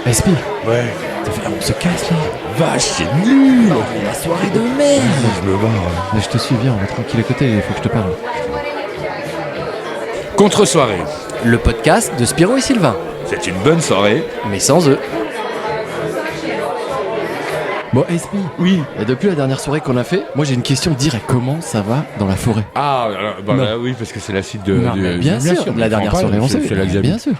SP, Ouais. on se casse là. Vache, c'est nul. Non, mais la soirée de merde. Je me barre. Mais je te suis, viens, on va tranquille à côté, il faut que je te parle. Contre-soirée. Le podcast de Spiro et Sylvain, C'est une bonne soirée. mais sans eux. Bon, SP, Oui. et depuis la dernière soirée qu'on a fait, moi j'ai une question directe. Comment ça va dans la forêt? Ah, bah, Non. là, oui, parce que c'est la suite de... Non, mais bien sûr, mais la dernière enfin, soirée, on c'est sait. la que j'aime. Bien sûr.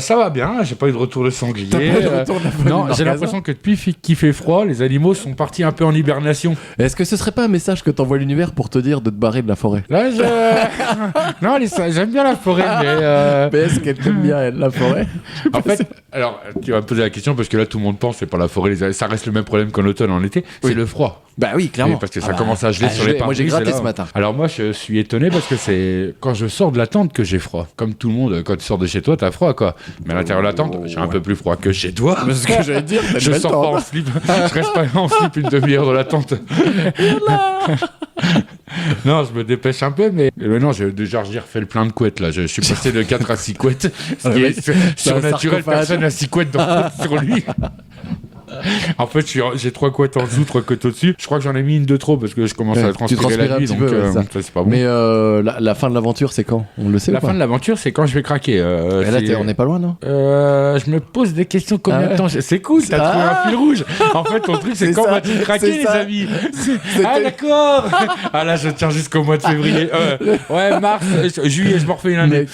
Ça va bien, j'ai pas eu de retour de sanglier. T'as pas eu de retour de la faune Non, du j'ai Marcaza l'impression que depuis qu'il fait froid, les animaux sont partis un peu en hibernation. Est-ce que ce serait pas un message que t'envoies l'univers pour te dire de te barrer de la forêt? Là, non, j'aime bien la forêt, mais... Mais est-ce qu'elle t'aime bien, elle, la forêt? En fait, alors, tu vas me poser la question parce que là, tout le monde pense, c'est pas la forêt, ça reste le même problème qu'en automne, en été, c'est le froid. Bah oui, clairement. Oui, parce que ça commence à geler sur les pare-brises. Moi j'ai gratté et là- ce matin. Alors moi, je suis étonné parce que c'est quand je sors de la tente que j'ai froid. Comme tout le monde, quand tu sors de chez toi, t'as froid, quoi. Mais à l'intérieur de la tente, j'ai un peu plus froid que chez toi. C'est ce que j'allais dire, t'as une Je belle sors tente. pas en slip. Je reste pas en slip une demi-heure de la tente. Non, je me dépêche un peu, mais non, j'ai refait le plein de couettes là. Je suis passé de 4 à 6 couettes. Ce qui est surnaturel, personne n'a 6 couettes sur lui. En fait, j'ai 3 couettes en dessous, 3 couettes au-dessus. Je crois que j'en ai mis une de trop parce que je commence à transpirer la nuit, donc ça c'est pas bon. Mais la fin de l'aventure, c'est quand? On le sait La ou pas? fin de l'aventure, c'est quand je vais craquer. Et là, on n'est pas loin, non? Je me pose des questions combien de temps. C'est cool, t'as trouvé un fil rouge. En fait, ton truc, c'est C'est quand ça, va-t-il craquer, c'est les ça. amis? Ah, d'accord. Ah là, je tiens jusqu'au mois de février. Ouais, mars, juillet, je me refais une année. Mec,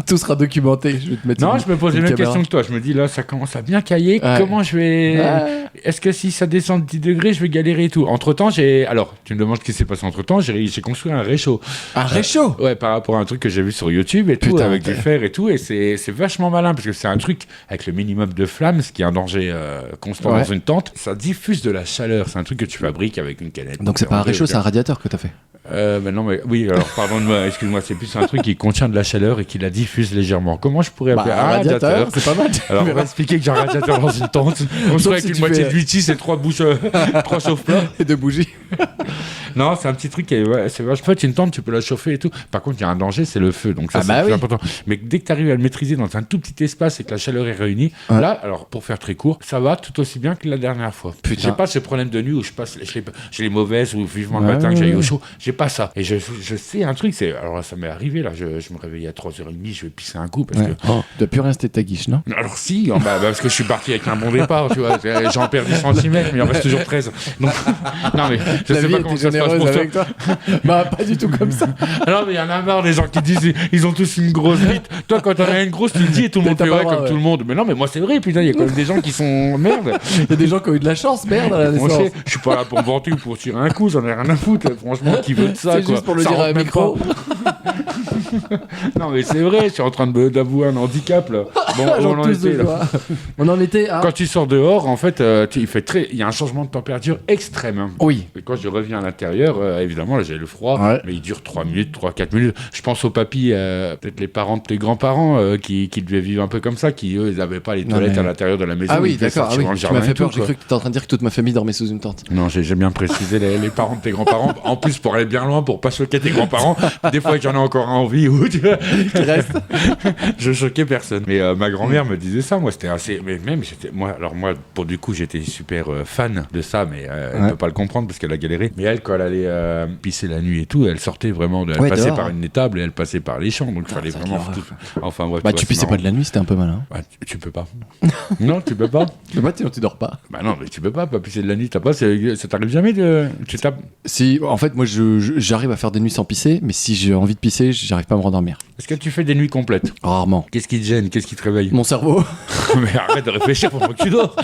tout sera documenté. Je vais te mettre Non, une- je me pose une la même caméra. question que toi. Je me dis, là, ça commence à bien cailler. Ouais. Comment je vais... Ouais. Est-ce que si ça descend de 10 degrés, je vais galérer et tout? Entre-temps, Alors, tu me demandes ce qui s'est passé entre-temps. J'ai construit un réchaud. Un réchaud. Ouais, par rapport à un truc que j'ai vu sur YouTube et tout, Putain, avec du fer et tout. Et c'est vachement malin parce que c'est un truc avec le minimum de flammes, ce qui est un danger constant Ouais. dans une tente. Ça diffuse de la chaleur. C'est un truc que tu fabriques avec une canette. Donc c'est pas un réchaud, c'est un radiateur que t'as fait. Non, mais oui, alors pardonne-moi, excuse-moi, c'est plus un truc qui contient de la chaleur et qui la diffuse légèrement. Comment je pourrais appeler un radiateur, c'est pas mal. Alors, on va expliquer que j'ai un radiateur dans une tente. On se Sauf avec si une tu moitié fais- de 8 et 3 bouches, 3 chauffe-plats. Et de bougies. Non, c'est un petit truc qui est, ouais, c'est vachement. En fait, une tente, tu peux la chauffer et tout. Par contre, il y a un danger, c'est le feu. Donc, ça, Ah c'est bah plus oui. important. Mais dès que tu arrives à le maîtriser dans un tout petit espace et que la chaleur est réunie, là, alors, pour faire très court, ça va tout aussi bien que la dernière fois. Putain. J'ai pas ce problème de nuit où j'ai les mauvaises ou vivement le matin que j'aille au chaud. J'ai pas ça. Et je sais un truc, c'est. Alors, là, ça m'est arrivé, là. Je me réveille à 3h30, je vais pisser un coup parce que. Oh, t'as plus rien, c'était ta guiche, non? Alors si, parce que je suis parti avec un bon départ, tu vois, j'en perds 10 cm, mais il en reste toujours 13. Donc, non mais je La sais vie pas était comment ça se passe généreuse pour toi. avec toi. Bah pas du tout comme ça. Non mais il y en a marre des gens qui disent ils ont tous une grosse bite. Toi quand t'en as une grosse, tu le dis et tout le Mais monde t'as fait pas ouais le droit, comme ouais. tout le monde. Mais non mais moi c'est vrai, putain, il y a quand même des gens qui sont merde. Il y a des gens qui ont eu de la chance, merde, à la Moi, naissance. je suis pas là pour me vanter ou pour tirer un coup, j'en ai rien à foutre. Franchement, qui veut de ça C'est quoi. juste pour le Ça dire à rentre un même micro. pas. Non mais c'est vrai, je suis en train d'avouer un handicap là. Bon, J'en on en tousse de était là. joie. On en était à... Quand tu sors dehors, en fait, il y a un changement de température extrême. Hein. Oui. Et quand je reviens à l'intérieur, évidemment, là, j'ai le froid, Ouais. mais il dure 3 minutes, 3-4 minutes. Je pense aux papis, peut-être les parents de tes grands-parents qui devaient vivre un peu comme ça, qui, eux, ils n'avaient pas les Non, toilettes mais- à l'intérieur de la maison. Ah oui, ils devaient d'accord. Ah sortir oui. dans le Tu jardin m'as fait et tout, peur, j'ai quoi. cru que tu étais en train de dire que toute ma famille dormait sous une tente. Non, j'ai bien précisé les parents de tes grands-parents. En plus, pour aller bien loin, pour pas choquer tes grands-parents, des fois que j'en ai encore un envie, ou tu vois, Qui reste. je choquais personne. Mais ma grand-mère me disait ça, moi, c'était assez. Mais même, moi, pour du coup, j'étais super fan de ça, mais elle peut pas le comprendre parce qu'elle a galéré. Mais elle, quand elle allait pisser la nuit et tout, elle sortait vraiment, elle passait dehors, par une étable et elle passait par les champs, donc il fallait ça, vraiment. quelle horreur. Enfin, bref. Bah tu tu vois, pissais c'est pas de la nuit, c'était un peu malin. marrant. Bah, tu peux pas. Non, tu peux pas. Bah tu dors pas. Bah non, mais tu peux pas pisser de la nuit. Ça t'arrive jamais tu tapes. Si, en fait, moi j'arrive à faire des nuits sans pisser, mais si j'ai envie de pisser, j'arrive pas à me rendormir. Est-ce que tu fais des nuits complètes? Rarement. Qu'est-ce qui te gêne? Qu'est-ce qui te réveille? Mon cerveau. Mais arrête de réfléchir pendant que tu dors.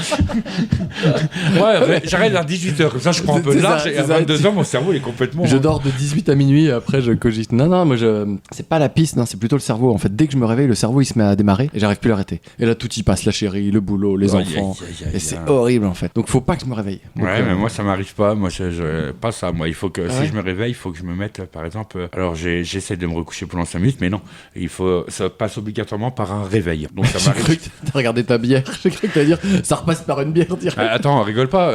Ouais, j'arrête à 18h, comme ça je prends un peu de C'est ça, large et à c'est ça. 22h mon cerveau il est complètement. Je dors de 18 à minuit et après je cogite. Non, moi c'est pas la piste, non, c'est plutôt le cerveau. En fait, dès que je me réveille, le cerveau il se met à démarrer et j'arrive plus à l'arrêter. Et là tout y passe, la chérie, le boulot, les Aïe, enfants. aïe, aïe, aïe, Et c'est aïe. horrible en fait. Donc faut pas que je me réveille. Donc, Ouais, mais moi ça m'arrive pas. Moi, pas ça. Moi, il faut que Ah si ouais je me réveille, il faut que je me mette, par exemple. Alors, j'essaie de me recoucher pendant 5 minutes, mais non. Ça passe obligatoirement par un réveil. Donc ça J'ai cru que t'as regardé ta bière. J'ai cru que t'allais dire ça repasse par une bière direct. Attends, rigole pas.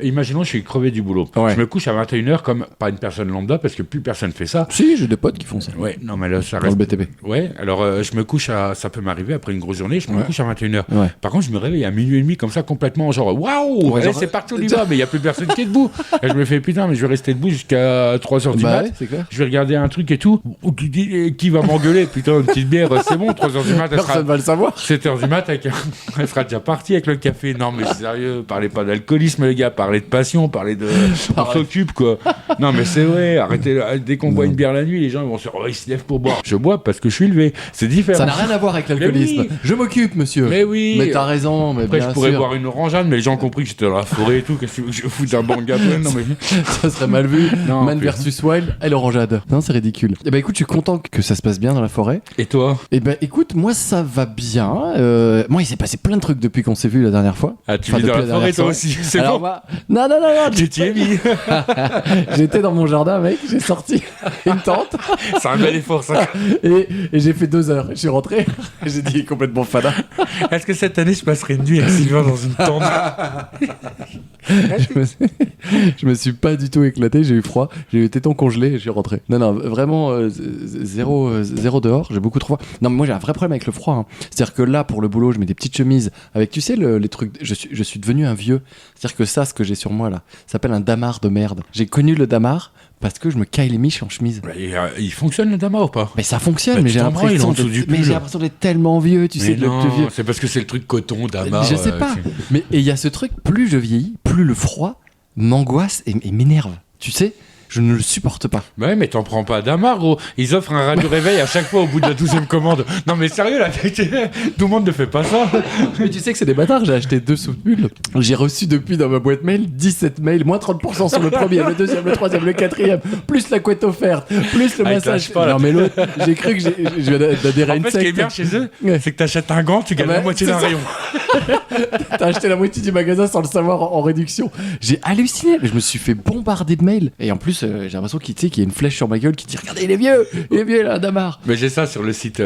Imaginons, je suis crevé du boulot. Ouais. Je me couche à 21h comme pas une personne lambda parce que plus personne fait ça. Si, j'ai des potes qui font ça. Ouais, non, mais là, ça Dans le reste. BTP. Ouais, alors je me couche ça peut m'arriver après une grosse journée, je me couche à 21h. Ouais. Par contre, je me réveille à minuit et demi comme ça, complètement genre waouh, Ouais, allez, genre, c'est parti, on y va, mais il n'y a plus personne qui est debout. Et je me fais putain, mais je vais rester debout jusqu'à 3h du mat. Ouais, c'est clair. Je vais regarder un truc et tout. Ou tu dis, qui va m'engueuler? Putain, une petite bière, c'est bon, 3h du mat, elle sera. Personne va le savoir. 7h du mat, elle sera déjà partie avec le café. Non, mais sérieux, parlez pas d'alcoolisme, les gars, parlez de passion, parlez de. On s'occupe, quoi. Non, mais c'est vrai, arrêtez. Dès qu'on boit une bière la nuit, les gens vont se dire, oh, ils se lèvent pour boire. Je bois parce que je suis levé. C'est différent. Ça n'a rien à voir avec l'alcoolisme. Oui. Je m'occupe, monsieur. Mais oui. Mais t'as raison, mais Après, bien je pourrais sûr. boire une orangeade, mais les gens ont compris que j'étais dans la forêt et tout. Qu'est-ce que tu veux que je foute un bang à Non, mais. Ça serait mal vu. Non, Man plus. versus Wild et l'orangeade. Non, c'est ridicule. Eh ben écoute, je suis content que ça se passe bien dans la forêt. Et toi? Eh ben écoute, moi ça va bien. Moi, il s'est passé plein de trucs depuis qu'on s'est vu la dernière fois. Ah, tu Enfin, vis dans depuis la la forêt, dernière toi fois. aussi. C'est Alors, bon. moi... Non. Tu t'y es mis. J'étais dans mon jardin, mec. J'ai sorti une tente C'est un bel effort, ça. et j'ai fait 2 heures. Je suis rentré. J'ai dit complètement fada. Est-ce que cette année, je passerai une nuit avec Sylvain dans une tente? Je me suis pas du tout éclaté. J'ai eu froid. J'ai eu les tétons congelés et je suis rentré. Non, vraiment zéro dehors. J'ai beaucoup trop froid. Non, mais moi j'ai un vrai problème avec le froid. Hein. C'est-à-dire que là, pour le boulot, je mets des petites chemises avec, tu sais, les trucs. Je suis devenu un vieux. C'est-à-dire que ça, ce que j'ai sur moi là, ça s'appelle un damar de merde. J'ai connu le damar parce que je me caille les miches en chemise. Il fonctionne le dama ou pas? Mais ça fonctionne, Bah, mais tu j'ai t'en branles, il est en l'impression dessous du mais pull. j'ai l'impression d'être tellement vieux, tu sais, Mais de le non, plus vieux. c'est parce que c'est le truc coton, dama. Je sais pas. Mais et il y a ce truc, plus je vieillis, plus le froid m'angoisse et m'énerve. Tu sais, je ne le supporte pas. Ouais, mais t'en prends pas Damar, gros. Ils offrent un radio réveil à chaque fois au bout de la 12e commande. Non, mais sérieux, là, tout le monde ne fait pas ça. Mais tu sais que c'est des bâtards, j'ai acheté 2 sous-bulles. J'ai reçu depuis dans ma boîte mail 17 mails, moins 30% sur le premier, le deuxième, le troisième, le quatrième, plus la couette offerte, plus le Ah, ils massage. lâchent pas, là. Non, mais l'autre, j'ai cru que je viens d'adhérer à En une fait, ce qui est secte. bien chez eux, Ouais. c'est que t'achètes un gant, tu gagnes Ouais, la moitié c'est d'un ça. rayon. T'as acheté la moitié du magasin sans le savoir en réduction. J'ai halluciné, je me suis fait bombarder de mails. Et en plus, j'ai l'impression qu'il y a une flèche sur ma gueule qui dit regardez, il est vieux là, Damar. Mais j'ai ça sur le site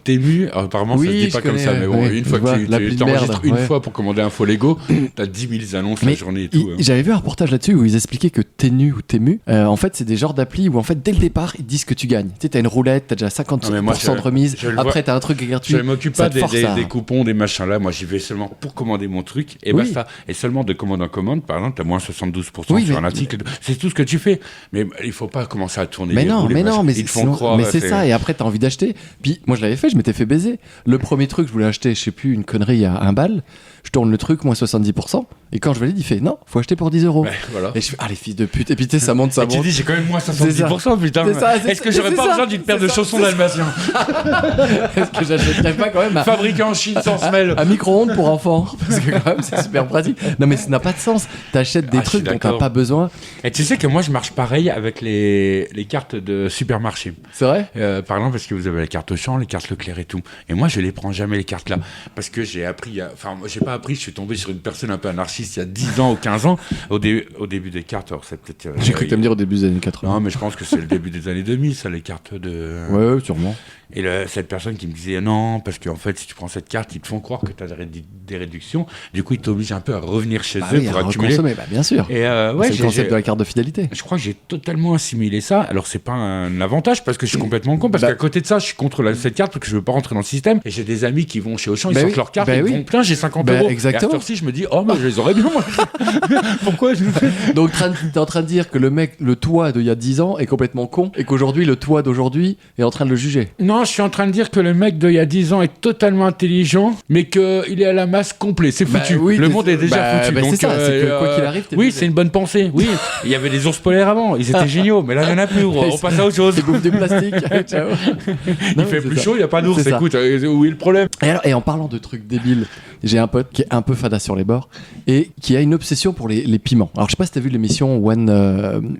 Temu. Alors, apparemment, Oui, ça se dit je pas comme connais, ça, mais bon, ouais, une fois je vois, que l'appli tu de t'enregistres merde, une ouais. fois pour commander un faux Lego, t'as 10 000 annonces la journée et tout. J'avais vu un reportage là-dessus où ils expliquaient que Tenu ou Temu, en fait, c'est des genres d'applis où en fait, dès le départ, ils te disent que tu gagnes. Tu sais, t'as une roulette, t'as déjà 50% Non, mais moi, de remise. je le Après, vois. t'as un truc gratuit. Je ne m'occupe Ça pas te force à- des coupons, des machins là. Moi, j'y vais seulement pour commander mon truc et Oui. basta. Et seulement de commande en commande, par exemple, t'as moins 72% Oui, sur mais- un article. C'est tout ce que tu fais. Mais il faut pas commencer à tourner. Mais les non, roues, les mais non, machins. mais ils te font sinon- croire. mais c'est ça. Et après, t'as envie d'acheter. Puis moi, je l'avais fait, je m'étais fait baiser. Le premier truc, je voulais acheter, je sais plus, une connerie à 1 balle. Je tourne le truc, moins 70%. Et quand je valide, il fait non, faut acheter pour 10 euros. Ouais, voilà. Et je fais, ah, les fils de pute. Et puis, tu sais, ça monte, ça Et tu monte. dis, j'ai quand même moins C'est 70%, putain. C'est ça, c'est Est-ce que ça, j'aurais c'est pas ça, besoin d'une paire de c'est ça, chaussons c'est ça. dalmatiens Est-ce que j'achèterais pas quand même fabriqués en Chine sans semelle? un micro-ondes pour enfants? Parce que quand même, c'est super pratique. Non, mais ça n'a pas de sens. T'achètes des Ah, je trucs suis dont t'as d'accord. pas besoin. Et tu sais que moi, je marche pareil avec les cartes de supermarché. C'est vrai? Par exemple, parce que vous avez la carte Auchan, les cartes Leclerc et tout. Et moi, je les prends jamais, les cartes là. Parce que j'ai appris, enfin, moi, j'ai pas appris, je suis tombé sur une personne un peu anarchiste il y a 10 ans ou 15 ans, au début des cartes. Alors, c'est peut-être. J'ai cru que t'allais me dire au début des années 80. Non, mais je pense que c'est le début des années 2000, ça, les cartes de. Ouais, sûrement. Et cette personne qui me disait non, parce qu'en fait, si tu prends cette carte, ils te font croire que tu as des réductions. Du coup, ils t'obligent un peu à revenir chez Bah eux oui, pour à accumuler. reconsommer, bah bien sûr. Et ouais, C'est le concept de la carte de fidélité. je crois que j'ai totalement assimilé ça. Alors, c'est pas un avantage parce que je suis complètement con. Parce Bah- qu'à côté de ça, je suis contre cette carte parce que je veux pas rentrer dans le système. Et j'ai des amis qui vont chez Auchan, ils Bah sortent oui, leur carte, bah ils oui. vont plein, j'ai 50 Bah euros. exactement. Et à cette heure-ci, je me dis, oh, mais je les aurais bien, moi. Pourquoi Donc t'es en train de dire que le toi d'il y a 10 ans est complètement con et qu'aujourd'hui le toi d'aujourd'hui est en train de le juger. Non, je suis en train de dire que le mec d'il y a 10 ans est totalement intelligent, mais qu'il est à la masse complet. C'est Bah foutu. oui, le monde est déjà bah, foutu. bah, Donc, c'est ça, c'est que quoi qu'il arrive, t'es oui, baisé. c'est une bonne pensée. Oui, il y avait des ours polaires avant. Ils étaient géniaux, mais là, il n'y en a plus. On passe à autre chose. Il bouffe du plastique. Ciao. Il fait plus chaud, il n'y a pas d'ours. C'est ça. Écoute, où est le problème? Et en parlant de trucs débiles, j'ai un pote qui est un peu fada sur les bords et qui a une obsession pour les piments. Alors je sais pas si t'as vu l'émission One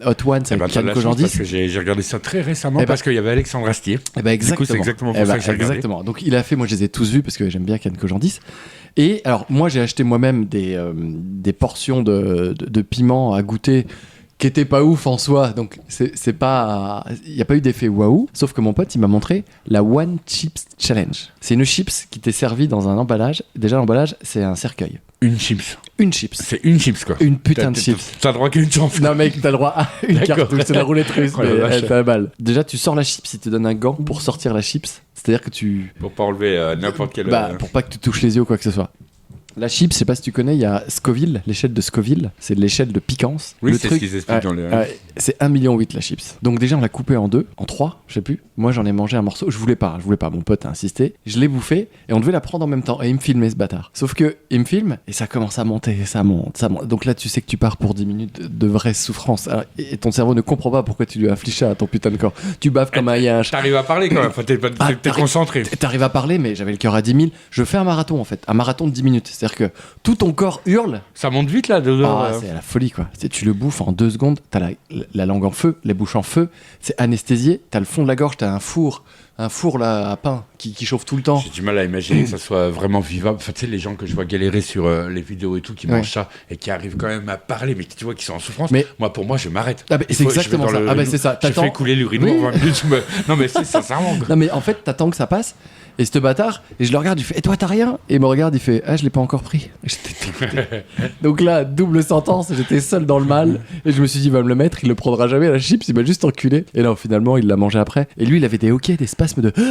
Hot Ones avec T'as Kian de la chance Kojandis. parce que j'ai regardé ça très récemment Eh ben- parce qu'il y avait Alexandre Astier. Eh ben exactement. Du coup, c'est exactement pour Eh ça ben, que j'ai regardé. exactement. Donc il a fait, moi je les ai tous vus parce que j'aime bien Kian Kojandis. Et alors moi j'ai acheté moi-même des portions de piments à goûter qui était pas ouf en soi, donc c'est pas, il y a pas eu d'effet waouh. Sauf que mon pote, il m'a montré la One Chips Challenge. C'est une chips qui t'est servie dans un emballage. Déjà, l'emballage, c'est un cercueil. Une chips. Une chips. C'est une chips, quoi. Une putain de chips. T'as droit qu'à une chance. Non, mec, t'as le droit à une cartouche. C'est la roulette russe, Oh la mais vache. t'as la balle. Déjà, tu sors la chips, il te donne un gant pour sortir la chips. C'est-à-dire que tu. Pour pas enlever n'importe quel. Pour pas que tu touches les yeux ou quoi que ce soit. La chips, je sais pas si tu connais, il y a Scoville, l'échelle de Scoville, c'est l'échelle de piquance. Oui, Le c'est truc, ce qu'ils expliquent dans les. c'est 1,8 million la chips. Donc déjà, on l'a coupé en 2, en 3, je sais plus. Moi, j'en ai mangé un morceau, je voulais pas, mon pote a insisté. Je l'ai bouffé et on devait la prendre en même temps et il me filmait ce bâtard. Sauf que il me filme et ça commence à monter, ça monte. Donc là, tu sais que tu pars pour 10 minutes de vraie souffrance. Alors, et ton cerveau ne comprend pas pourquoi tu lui as infligé à ton putain de corps. Tu baves comme un yinche. T'arrives à parler quand même, enfin, t'es concentré. T'arrives à parler, mais j'avais le cœur à 10 000. Je fais un marathon en fait, un marathon de 10 minutes. C'est-à-dire que tout ton corps hurle. Ça monte vite là, C'est la folie quoi. Tu le bouffes en 2 secondes, t'as la langue en feu, les bouches en feu, c'est anesthésié, t'as le fond de la gorge, t'as un four là à pain qui chauffe tout le temps. J'ai du mal à imaginer que ça soit vraiment vivable. Enfin, tu sais, les gens que je vois galérer sur les vidéos et tout, qui mangent ça et qui arrivent quand même à parler, mais qui, tu vois, qui sont en souffrance. Mais pour moi, je m'arrête. Ah bah, c'est exactement ça. C'est ça. Je fais couler l'urine en 20 minutes. Non, mais c'est sincèrement. Non, mais en fait, t'attends que ça passe. Et ce bâtard, et je le regarde, il fait, et toi t'as rien? Et il me regarde, il fait, ah, je l'ai pas encore pris. J'étais dégoûté. Donc là, double sentence, j'étais seul dans le mal. Et je me suis dit, il va me le mettre, il le prendra jamais, la chips, il m'a juste enculé. Et là, finalement, il l'a mangé après. Et lui, il avait des hoquets, des spasmes de, tu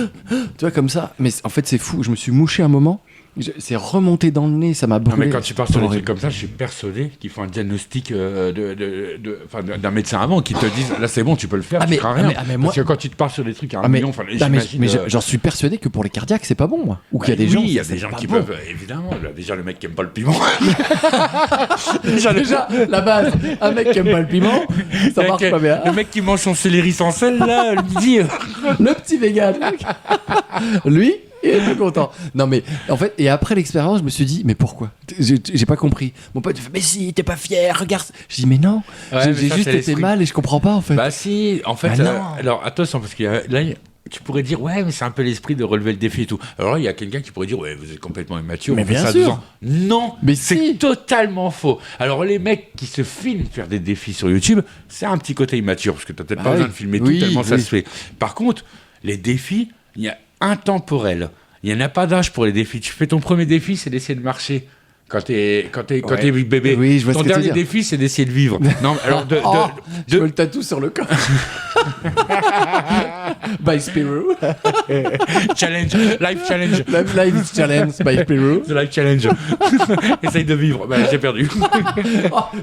vois, comme ça. Mais en fait, c'est fou. Je me suis mouché un moment. C'est remonté dans le nez, ça m'a brûlé. Non, mais quand tu pars sur des trucs comme ça, je suis persuadé qu'ils font un diagnostic d'un médecin avant qui te disent là c'est bon, tu peux le faire, tu feras rien. Mais moi... Parce que quand tu te pars sur des trucs à 1 million, j'en suis persuadé que pour les cardiaques c'est pas bon, moi. Ou qu'il y a des gens. Oui, il y a des gens qui peuvent, évidemment. Là, déjà le mec qui aime pas le piment. déjà la base, un mec qui aime pas le piment, ça marche pas bien. Le mec qui mange son céleri sans sel là, le midi. Le petit vegan. Lui. Il est tout content. Non mais en fait, et après l'expérience, je me suis dit mais pourquoi? J'ai pas compris. Mon pote il fait mais si t'es pas fier, regarde. Je dis mais non, j'ai juste été mal et je comprends pas en fait. Bah si, en fait. Alors attention parce qu'il y a là. Tu pourrais dire ouais mais c'est un peu l'esprit de relever le défi et tout. Alors là il y a quelqu'un qui pourrait dire ouais vous êtes complètement immature. Mais bien ça sûr. Non, mais c'est totalement faux. Alors les mecs qui se filment faire des défis sur YouTube, c'est un petit côté immature parce que t'as peut-être pas besoin de filmer tout tellement ça se fait. Par contre les défis, il y a intemporel. Il n'y en a pas d'âge pour les défis. Tu fais ton premier défi, c'est d'essayer de marcher. Quand t'es bébé. Oui, je vois ton ce que dernier défi, c'est d'essayer de vivre. Non, alors je me le tatoue sur le corps. By Spirou. Challenge, life challenge. Life challenge by Spirou. The life challenge. Essaye de vivre. Ben, j'ai perdu.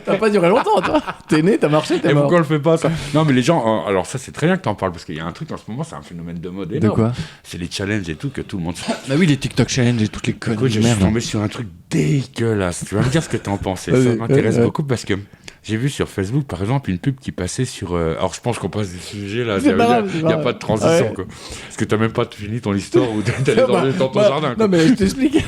T'as pas duré longtemps, toi. T'es né, t'as marché, t'es mort. Pourquoi on le fait pas ça? Non, mais les gens. Alors ça, c'est très bien que t'en parles parce qu'il y a un truc en ce moment, c'est un phénomène de mode énorme. De quoi? C'est les challenges et tout que tout le monde. Bah oui, les TikTok challenge et toutes les conneries. Écoute, je suis tombé sur un truc dégueulasse. Tu vas me dire ce que t'en penses. Ça m'intéresse beaucoup parce que j'ai vu sur Facebook, par exemple, une pub qui passait sur... alors, je pense qu'on passe des sujets, là. Il n'y a pas de transition, quoi. Parce que t'as même pas fini ton histoire ou t'es allé dans ton jardin, quoi. Non, mais je t'explique.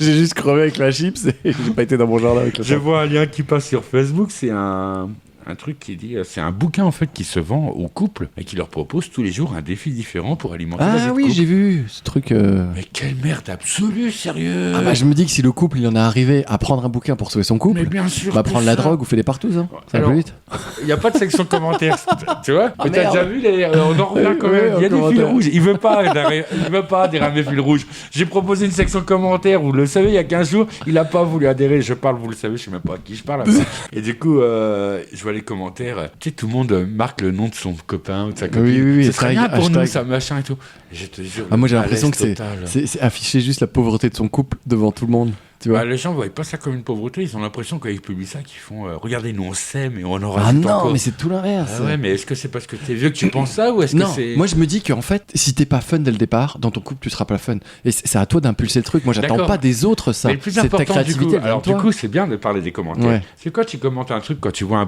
J'ai juste crevé avec la chips et j'ai pas été dans mon jardin avec le Je vois un lien qui passe sur Facebook, c'est un truc qui dit, c'est un bouquin en fait qui se vend aux couples et qui leur propose tous les jours un défi différent pour alimenter la vie de couple. J'ai vu ce truc. Mais quelle merde absolue, sérieux. Ah bah je me dis que si le couple il en est arrivé à prendre un bouquin pour sauver son couple, mais bien sûr, bah prendre la drogue ou fait des partous, hein. Ça va plus vite. Il n'y a pas de section commentaires, tu vois. Mais t'as déjà vu on en revient quand même. Il y a des fils rouges. Il veut pas déramer fil rouge. J'ai proposé une section commentaires. Vous le savez, il y a 15 jours, il a pas voulu adhérer. Je parle, vous le savez, je sais même pas à qui je parle. Et du coup, je vois les commentaires, tu sais, tout le monde marque le nom de son copain ou de sa copine. Oui, c'est très bien pour nous, ça machin et tout. Et je te jure, moi j'ai l'impression que c'est afficher juste la pauvreté de son couple devant tout le monde. Tu vois. Les gens ne voient pas ça comme une pauvreté, ils ont l'impression quand ils publient ça qu'ils font regardez, nous on s'aime et on aura ah non, encore. Mais c'est tout l'inverse. Ah ouais, mais est-ce que c'est parce que t'es vieux que tu penses ça ou est-ce que c'est... Moi je me dis qu'en fait, si t'es pas fun dès le départ, dans ton couple tu seras pas fun. Et c'est à toi d'impulser le truc. Moi j'attends pas des autres ça. Mais le plus important, ta créativité, du coup, c'est bien de parler des commentaires. Ouais. C'est quand tu commentes un truc, quand tu vois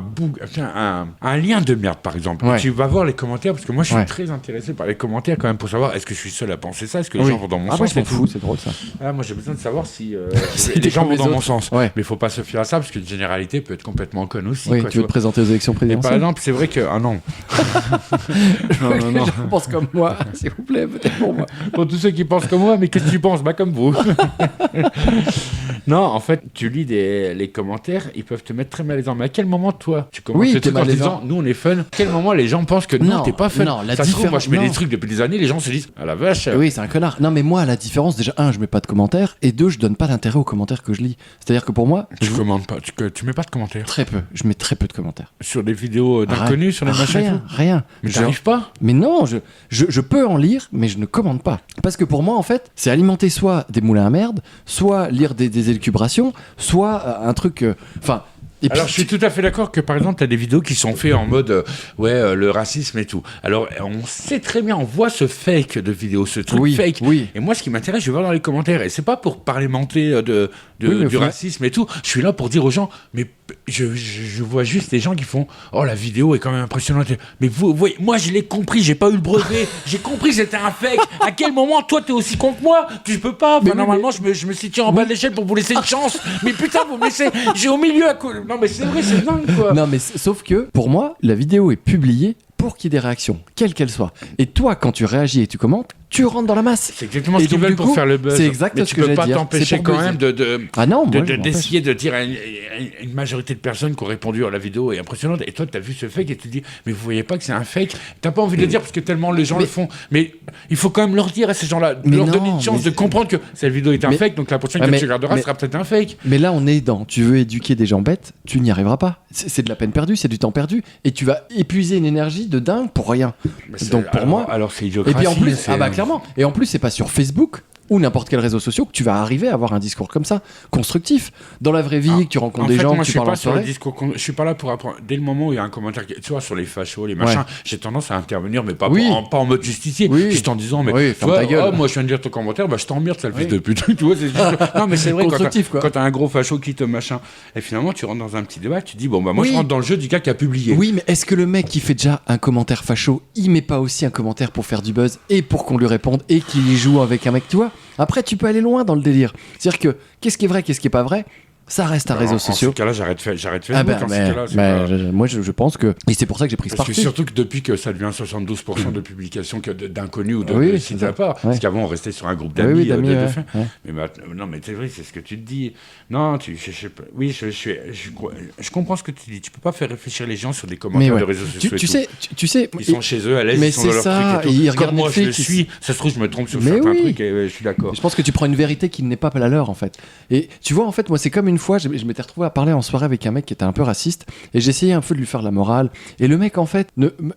un lien de merde par exemple, tu vas voir les commentaires parce que moi je suis très intéressé par les commentaires quand même pour savoir est-ce que je suis seul à penser ça, est-ce que les gens vont dans mon sens. Moi je m'en fous, c'est drôle ça. Moi j'ai besoin de savoir si les gens vont dans mon autres. sens. Ouais. Mais il faut pas se fier à ça parce qu'une généralité peut être complètement conne aussi. Oui, quoi, tu veux te présenter aux élections Et par présidentielles. exemple, c'est vrai que. Ah non. non. Les gens pensent comme moi, s'il vous plaît, peut-être pour moi. Pour tous ceux qui pensent comme moi, mais qu'est-ce que tu penses? Bah, comme vous. Non, en fait, tu lis les commentaires, ils peuvent te mettre très malaisant. Mais à quel moment, toi, tu commences Oui, le t'es truc en te malaisant. disant, nous, on est fun. À quel moment les gens pensent que non, t'es pas fun? Non, la ça se trouve, moi, je mets différence- des non. trucs depuis des années, les gens se disent, ah la vache. Oui, c'est un connard. Non, mais moi, la différence, déjà, un, je mets pas de commentaires, et deux, je donne pas d'intérêt aux commentaires que je lis. C'est-à-dire que pour moi, Tu commandes pas, tu mets pas de commentaires. très peu. Je mets très peu de commentaires. Sur des vidéos d'inconnus, sur les machins et Rien, tout. rien. Mais Genre- t'arrives pas? Mais non, je peux en lire, mais je ne commande pas. Parce que pour moi, en fait, c'est alimenter soit des moulins à merde, soit lire des élucubrations, soit un truc. Enfin. Et puis, Alors, je suis tout à fait d'accord que, par exemple, tu as des vidéos qui sont faites en mode, le racisme et tout. Alors, on sait très bien, on voit ce fake de vidéo, ce truc oui, fake. oui. Et moi, ce qui m'intéresse, je vais voir dans les commentaires. Et c'est pas pour parlementer Oui, mais du faut- racisme et tout. Je suis là pour dire aux gens, mais je vois juste des gens qui font, oh, la vidéo est quand même impressionnante. Mais vous voyez, moi, je l'ai compris, j'ai pas eu le brevet. J'ai compris que c'était un fake. À quel moment, toi, t'es aussi con que moi? Tu peux pas. Enfin, Mais oui, normalement, je me situe en bas de l'échelle pour vous laisser une chance. Mais putain, vous me laissez. J'ai au milieu à côté. Non, mais c'est vrai, c'est dingue, quoi. Non, mais sauf que pour moi, la vidéo est publiée pour qu'il y ait des réactions, quelles qu'elles soient. Et toi, quand tu réagis et tu commentes, tu rentres dans la masse. C'est exactement Et ce qu'ils donc, veulent du pour coup, faire le buzz. c'est exact mais ce tu que peux j'allais pas dire. t'empêcher C'est pour quand même Ah non, moi, je m'empêche. d'essayer de dire à une majorité de personnes qui ont répondu à la vidéo est impressionnante. Et toi, tu as vu ce fake et tu te dis, mais vous voyez pas que c'est un fake? T'as pas envie de le dire parce que tellement les gens le font. Mais il faut quand même leur dire à ces gens-là, Mais leur non, donner une chance mais de comprendre que cette vidéo est un mais- fake, donc la prochaine Ah, que mais- tu regarderas mais- sera peut-être un fake. Mais là, on est dans. Tu veux éduquer des gens bêtes, tu n'y arriveras pas. C'est de la peine perdue, c'est du temps perdu. Et tu vas épuiser une énergie de dingue pour rien. Donc pour moi. Alors c'est Et idiocratie. puis en plus, c'est- ah bah clairement. Et en plus, c'est pas sur Facebook ou n'importe quel réseau social que tu vas arriver à avoir un discours comme ça, constructif. Dans la vraie vie, que tu rencontres En des fait, gens, moi, que je tu suis parles pas en sur le soirée. discours. Je suis pas là pour apprendre. Dès le moment où il y a un commentaire, tu vois, sur les fachos, les machins, j'ai tendance à intervenir, mais pas, Oui. pas en mode justicier, Oui. juste en disant, mais Oui, tu ferme vois, ta gueule. oh, moi je viens de lire ton commentaire, bah je t'emmerde, sale fils Oui. de pute. Tu vois, c'est juste... Non, mais c'est vrai, Constructif, quoi. quand t'as un gros facho qui te machin, et finalement tu rentres dans un petit débat, tu te dis, bon, bah moi Oui. je rentre dans le jeu du gars qui a publié. Oui, mais est-ce que le mec qui fait déjà un commentaire facho, il met pas aussi un commentaire pour faire du buzz et pour qu'on lui réponde et qu'il y joue avec un mec, tu vois? Après, tu peux aller loin dans le délire. C'est-à-dire que qu'est-ce qui est vrai, qu'est-ce qui est pas vrai, ça reste un réseau En social. ce cas-là, j'arrête Facebook. Ah ben, dans ce cas-là, c'est mais pas- moi je pense que et c'est pour ça que j'ai pris ce Parce que parti. surtout que depuis que ça devient 72% de publications d'inconnus ou de Oui, sites c'est à ça. part, Ouais. parce qu'avant on restait sur un groupe Oui, d'amis. oui, d'amis, de ouais, faits. ouais. Mais non, mais c'est vrai, c'est ce que tu te dis. Non, je sais pas. Oui, je comprends ce que tu dis. Tu peux pas faire réfléchir les gens sur des Mais commentaires ouais. de réseaux sociaux. Tu et tout. sais, tu sais, Ils sont chez eux à l'aise, mais ils sont c'est dans leur ça, truc et et tout. ils regardent Comme moi, je le Netflix, suis. Ça se trouve, je me trompe sur Mais certains oui. trucs et je suis d'accord. je pense que tu prends une vérité qui n'est pas la leur en fait. Et tu vois, en fait, moi, c'est comme une fois, je m'étais retrouvé à parler en soirée avec un mec qui était un peu raciste, et j'essayais un peu de lui faire la morale. Et le mec, en fait,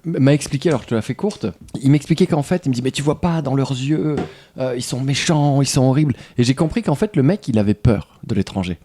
m'a expliqué, alors que je te la fais courte, il m'expliquait qu'en fait, il me dit, mais tu vois pas dans leurs yeux, ils sont méchants, ils sont horribles. Et j'ai compris qu'en fait, le mec, il avait peur de l'étranger.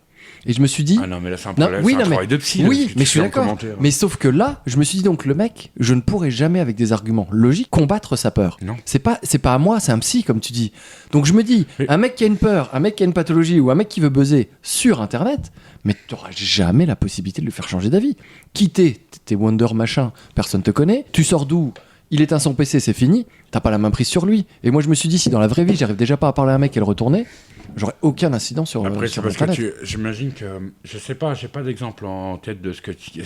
Et je me suis dit, Ah non, mais là, c'est un Non, problème. oui, c'est un non, mais- travail de psy. là, oui, ce que tu mais je suis fais en d'accord. commentaire. Mais sauf que là, je me suis dit donc le mec, je ne pourrais jamais avec des arguments logiques combattre sa peur. Non. C'est pas à moi, c'est un psy comme tu dis. Donc je me dis, Mais- un mec qui a une peur, un mec qui a une pathologie ou un mec qui veut buzzer sur internet, mais tu n'auras jamais la possibilité de le faire changer d'avis. Quitter, t'es Wonder machin, personne te connaît, tu sors d'où? Il éteint son PC, c'est fini, t'as pas la main prise sur lui. Et moi je me suis dit, si dans la vraie vie j'arrive déjà pas à parler à un mec et le retourner, j'aurais aucun incident sur Après, c'est sur parce que internet. j'imagine que, je sais pas, j'ai pas d'exemple en tête de ce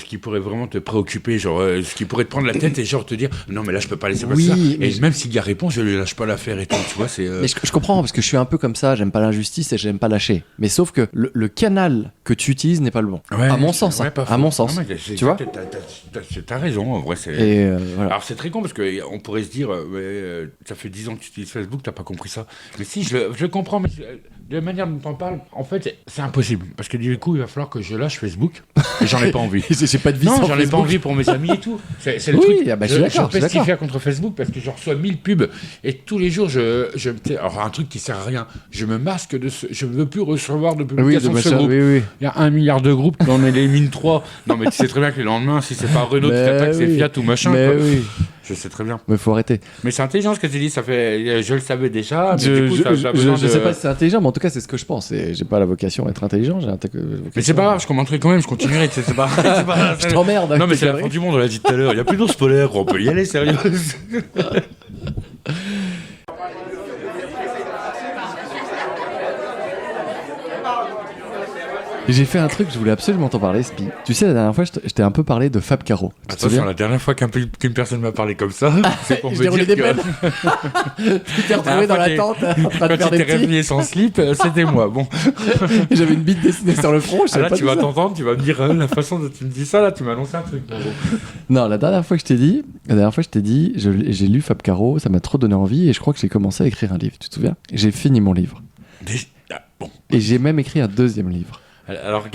qui pourrait vraiment te préoccuper, genre, ce qui pourrait te prendre la tête et genre te dire, non, mais là, je peux pas laisser passer Oui, ça. mais Et même si le gars répond, je lui lâche pas l'affaire et tout, tu vois, c'est. Mais je comprends parce que je suis un peu comme ça, j'aime pas l'injustice et j'aime pas lâcher. Mais sauf que le canal que tu utilises n'est pas le bon. Ouais, à mon sens, ouais, hein, pas à faux. mon sens. Non, mais Tu vois t'as raison, en vrai, c'est. Et voilà. Alors c'est très con parce qu'on pourrait se dire, ça fait 10 ans que tu utilises Facebook, t'as pas compris ça. Mais si, je le comprends, mais de la manière dont t'en parles, en fait, c'est impossible. Parce que du coup, il va falloir que je lâche Facebook et j'en ai pas envie. J'ai pas de vie Non, sans j'en ai pas Facebook. envie pour mes amis et tout. C'est le Oui, truc. ah bah, je suis d'accord, je suis pestifère d'accord. contre Facebook parce que je reçois 1000 pubs et tous les jours, alors un truc qui sert à rien, je me masque je ne veux plus recevoir de Oui, de publications de ce machin, groupe. oui, oui. Il y a 1 milliard de groupes, on élimine 3. Non, mais tu sais très bien que le lendemain, si c'est pas Renault qui Mais t'attaque, c'est oui. Fiat ou machin. Mais quoi. oui, Je sais très bien. mais faut arrêter. Mais c'est intelligent ce que tu dis, ça fait. Je le savais déjà. Mais Je, du coup, ça a besoin je de- sais pas si c'est intelligent, mais en tout cas, c'est ce que je pense. Et j'ai pas la vocation à être intelligent. Mais c'est pas grave, je commenterai quand même, je continuerai. C'est pas grave. Je t'emmerde. avec Non, mais tes c'est la conneries. fin du monde, on l'a dit tout à l'heure. Il y a plus d'ours polaire, on peut y aller, sérieux. J'ai fait un truc, je voulais absolument t'en parler, Spi. Tu sais, la dernière fois, je t'ai un peu parlé de Fab Caro. Attention, la dernière fois qu'une personne m'a parlé comme ça, c'est pour me dire des que... Tu t'es retrouvé dans la tente en train de Quand faire tu des t'es réveillé sans slip, c'était moi. Bon. Et j'avais une bite dessinée sur le front. Là, tu vas t'entendre, tu vas me dire la façon dont tu me dis ça, là, tu m'as annoncé un truc. Non, la dernière fois, je t'ai dit, j'ai lu Fab Caro, ça m'a trop donné envie et je crois que j'ai commencé à écrire un livre. Tu te souviens? J'ai fini mon livre. Bon. Et j'ai même écrit un deuxième livre. Alors,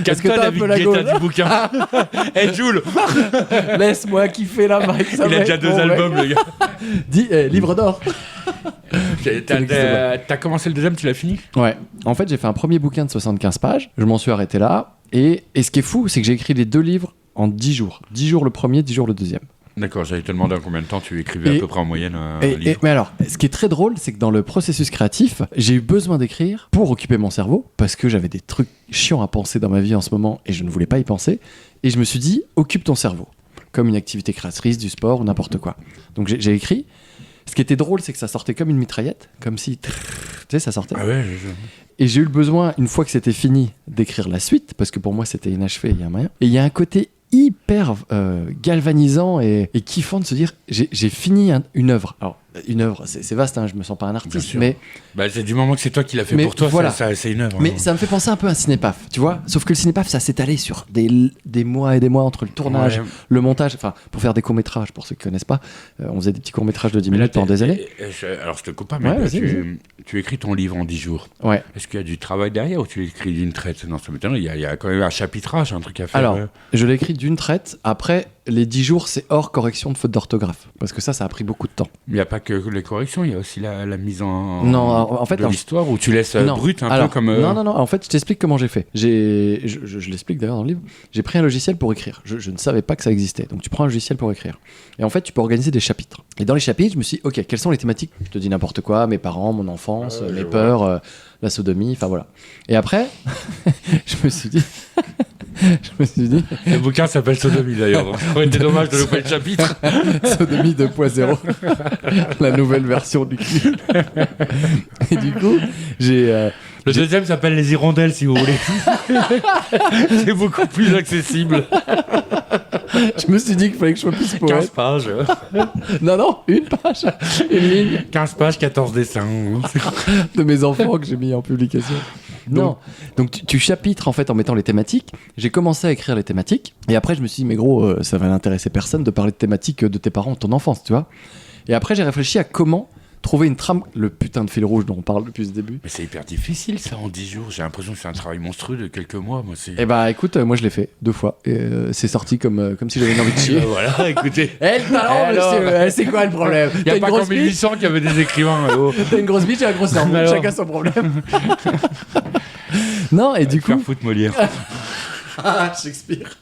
est-ce que t'as un peu la gueule du bouquin? Hey Jules, laisse-moi kiffer la mic. Il a déjà 2 albums, le gars. Dis, livre d'or. T'as commencé le deuxième, tu l'as fini? Ouais. En fait, j'ai fait un premier bouquin de 75 pages. Je m'en suis arrêté là. Et ce qui est fou, c'est que j'ai écrit les 2 livres en 10 jours. 10 jours le premier, 10 jours le deuxième. D'accord, j'allais te demander en combien de temps tu écrivais à peu près en moyenne un livre. Mais alors, ce qui est très drôle, c'est que dans le processus créatif, j'ai eu besoin d'écrire pour occuper mon cerveau, parce que j'avais des trucs chiants à penser dans ma vie en ce moment, et je ne voulais pas y penser. Et je me suis dit, occupe ton cerveau, comme une activité créatrice, du sport ou n'importe quoi. Donc j'ai écrit. Ce qui était drôle, c'est que ça sortait comme une mitraillette, comme si... Tu sais, ça sortait. Ah ouais, Et j'ai eu le besoin, une fois que c'était fini, d'écrire la suite, parce que pour moi, c'était inachevé, il y a un moyen. Et il y a un côté hyper galvanisant et kiffant de se dire j'ai fini une œuvre. Alors une œuvre, c'est vaste, hein, je me sens pas un artiste, mais c'est du moment que c'est toi qui l'as fait pour toi, voilà. c'est une œuvre. Mais ça me fait penser un peu à un cinépaf, tu vois. Sauf que le cinépaf, ça s'est allé sur des mois et des mois entre le tournage, le montage, enfin pour faire des courts-métrages, pour ceux qui connaissent pas, on faisait des petits courts-métrages de 10 minutes pendant des années. Alors je te coupe pas, mais tu écris ton livre en 10 jours. Ouais. Est-ce qu'il y a du travail derrière ou tu l'écris d'une traite? Non, il y a quand même un chapitrage, un truc à faire. Alors, je l'ai écrit d'une traite. Après, les 10 jours, c'est hors correction de faute d'orthographe. Parce que ça a pris beaucoup de temps. Il n'y a pas que les corrections, il y a aussi la mise en fait, de l'histoire où tu laisses brut peu comme... Non, en fait, je t'explique comment j'ai fait. Je l'explique d'ailleurs dans le livre. J'ai pris un logiciel pour écrire. Je ne savais pas que ça existait. Donc tu prends un logiciel pour écrire. Et en fait, tu peux organiser des chapitres. Et dans les chapitres, je me suis dit, ok, quelles sont les thématiques? Je te dis n'importe quoi, mes parents, mon enfance, mes peurs, la sodomie, enfin voilà. Et après, je me suis dit... Le bouquin s'appelle Sodomie d'ailleurs. Ça aurait été dommage de louper le chapitre. Sodomie 2.0. La nouvelle version du clip. Et du coup, le deuxième s'appelle Les Hirondelles, si vous voulez. C'est beaucoup plus accessible. Je me suis dit qu'il fallait que je sois plus poète. 15 pages. Non, une page. Une ligne. 15 pages, 14 dessins. De mes enfants que j'ai mis en publication. Non. Donc tu chapitres en fait en mettant les thématiques. J'ai commencé à écrire les thématiques. Et après, je me suis dit, mais gros, ça va n'intéresser personne de parler de thématiques de tes parents, de ton enfance, tu vois. Et après, j'ai réfléchi à comment trouver une trame, le putain de fil rouge dont on parle depuis ce début. Mais c'est hyper difficile ça en 10 jours. J'ai l'impression que c'est un travail monstrueux de quelques mois. Eh bah écoute, moi je l'ai fait 2 fois. Et c'est sorti comme si j'avais une envie de chier. Voilà, écoutez. Le talent, monsieur, c'est quoi le problème? Il n'y a pas qu'en 1800 qu'il y avait des écrivains. T'as une grosse biche et un gros cerveau. Chacun son problème. Non, et du coup. Faire foutre Molière. Shakespeare.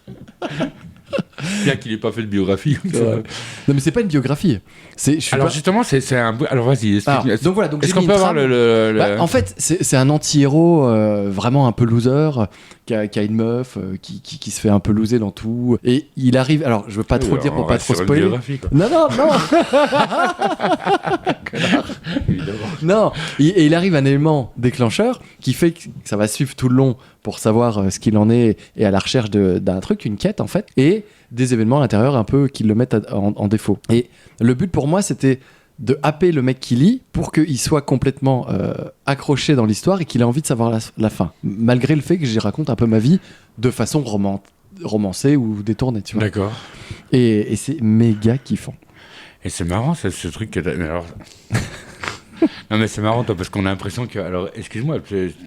Bien qu'il n'ait pas fait de biographie. Non, mais c'est pas une biographie. Justement, c'est un. Alors vas-y, explique. Donc voilà. Donc est-ce qu'on peut avoir en fait, c'est un anti-héros vraiment un peu loser qui a une meuf qui se fait un peu loser dans tout. Et il arrive. Alors, je veux pas trop dire pour pas trop spoiler. Non. Non. Et il arrive un élément déclencheur qui fait que ça va suivre tout le long pour savoir ce qu'il en est et à la recherche d'un truc, une quête en fait, et des événements à l'intérieur un peu qui le mettent en défaut. Et le but pour moi, c'était de happer le mec qui lit pour qu'il soit complètement accroché dans l'histoire et qu'il ait envie de savoir la fin, malgré le fait que j'y raconte un peu ma vie de façon romancée ou détournée, tu vois. D'accord. Et c'est méga kiffant. Et c'est marrant, ce truc que t'as... Alors... Non mais c'est marrant toi, parce qu'on a l'impression que... Alors excuse-moi,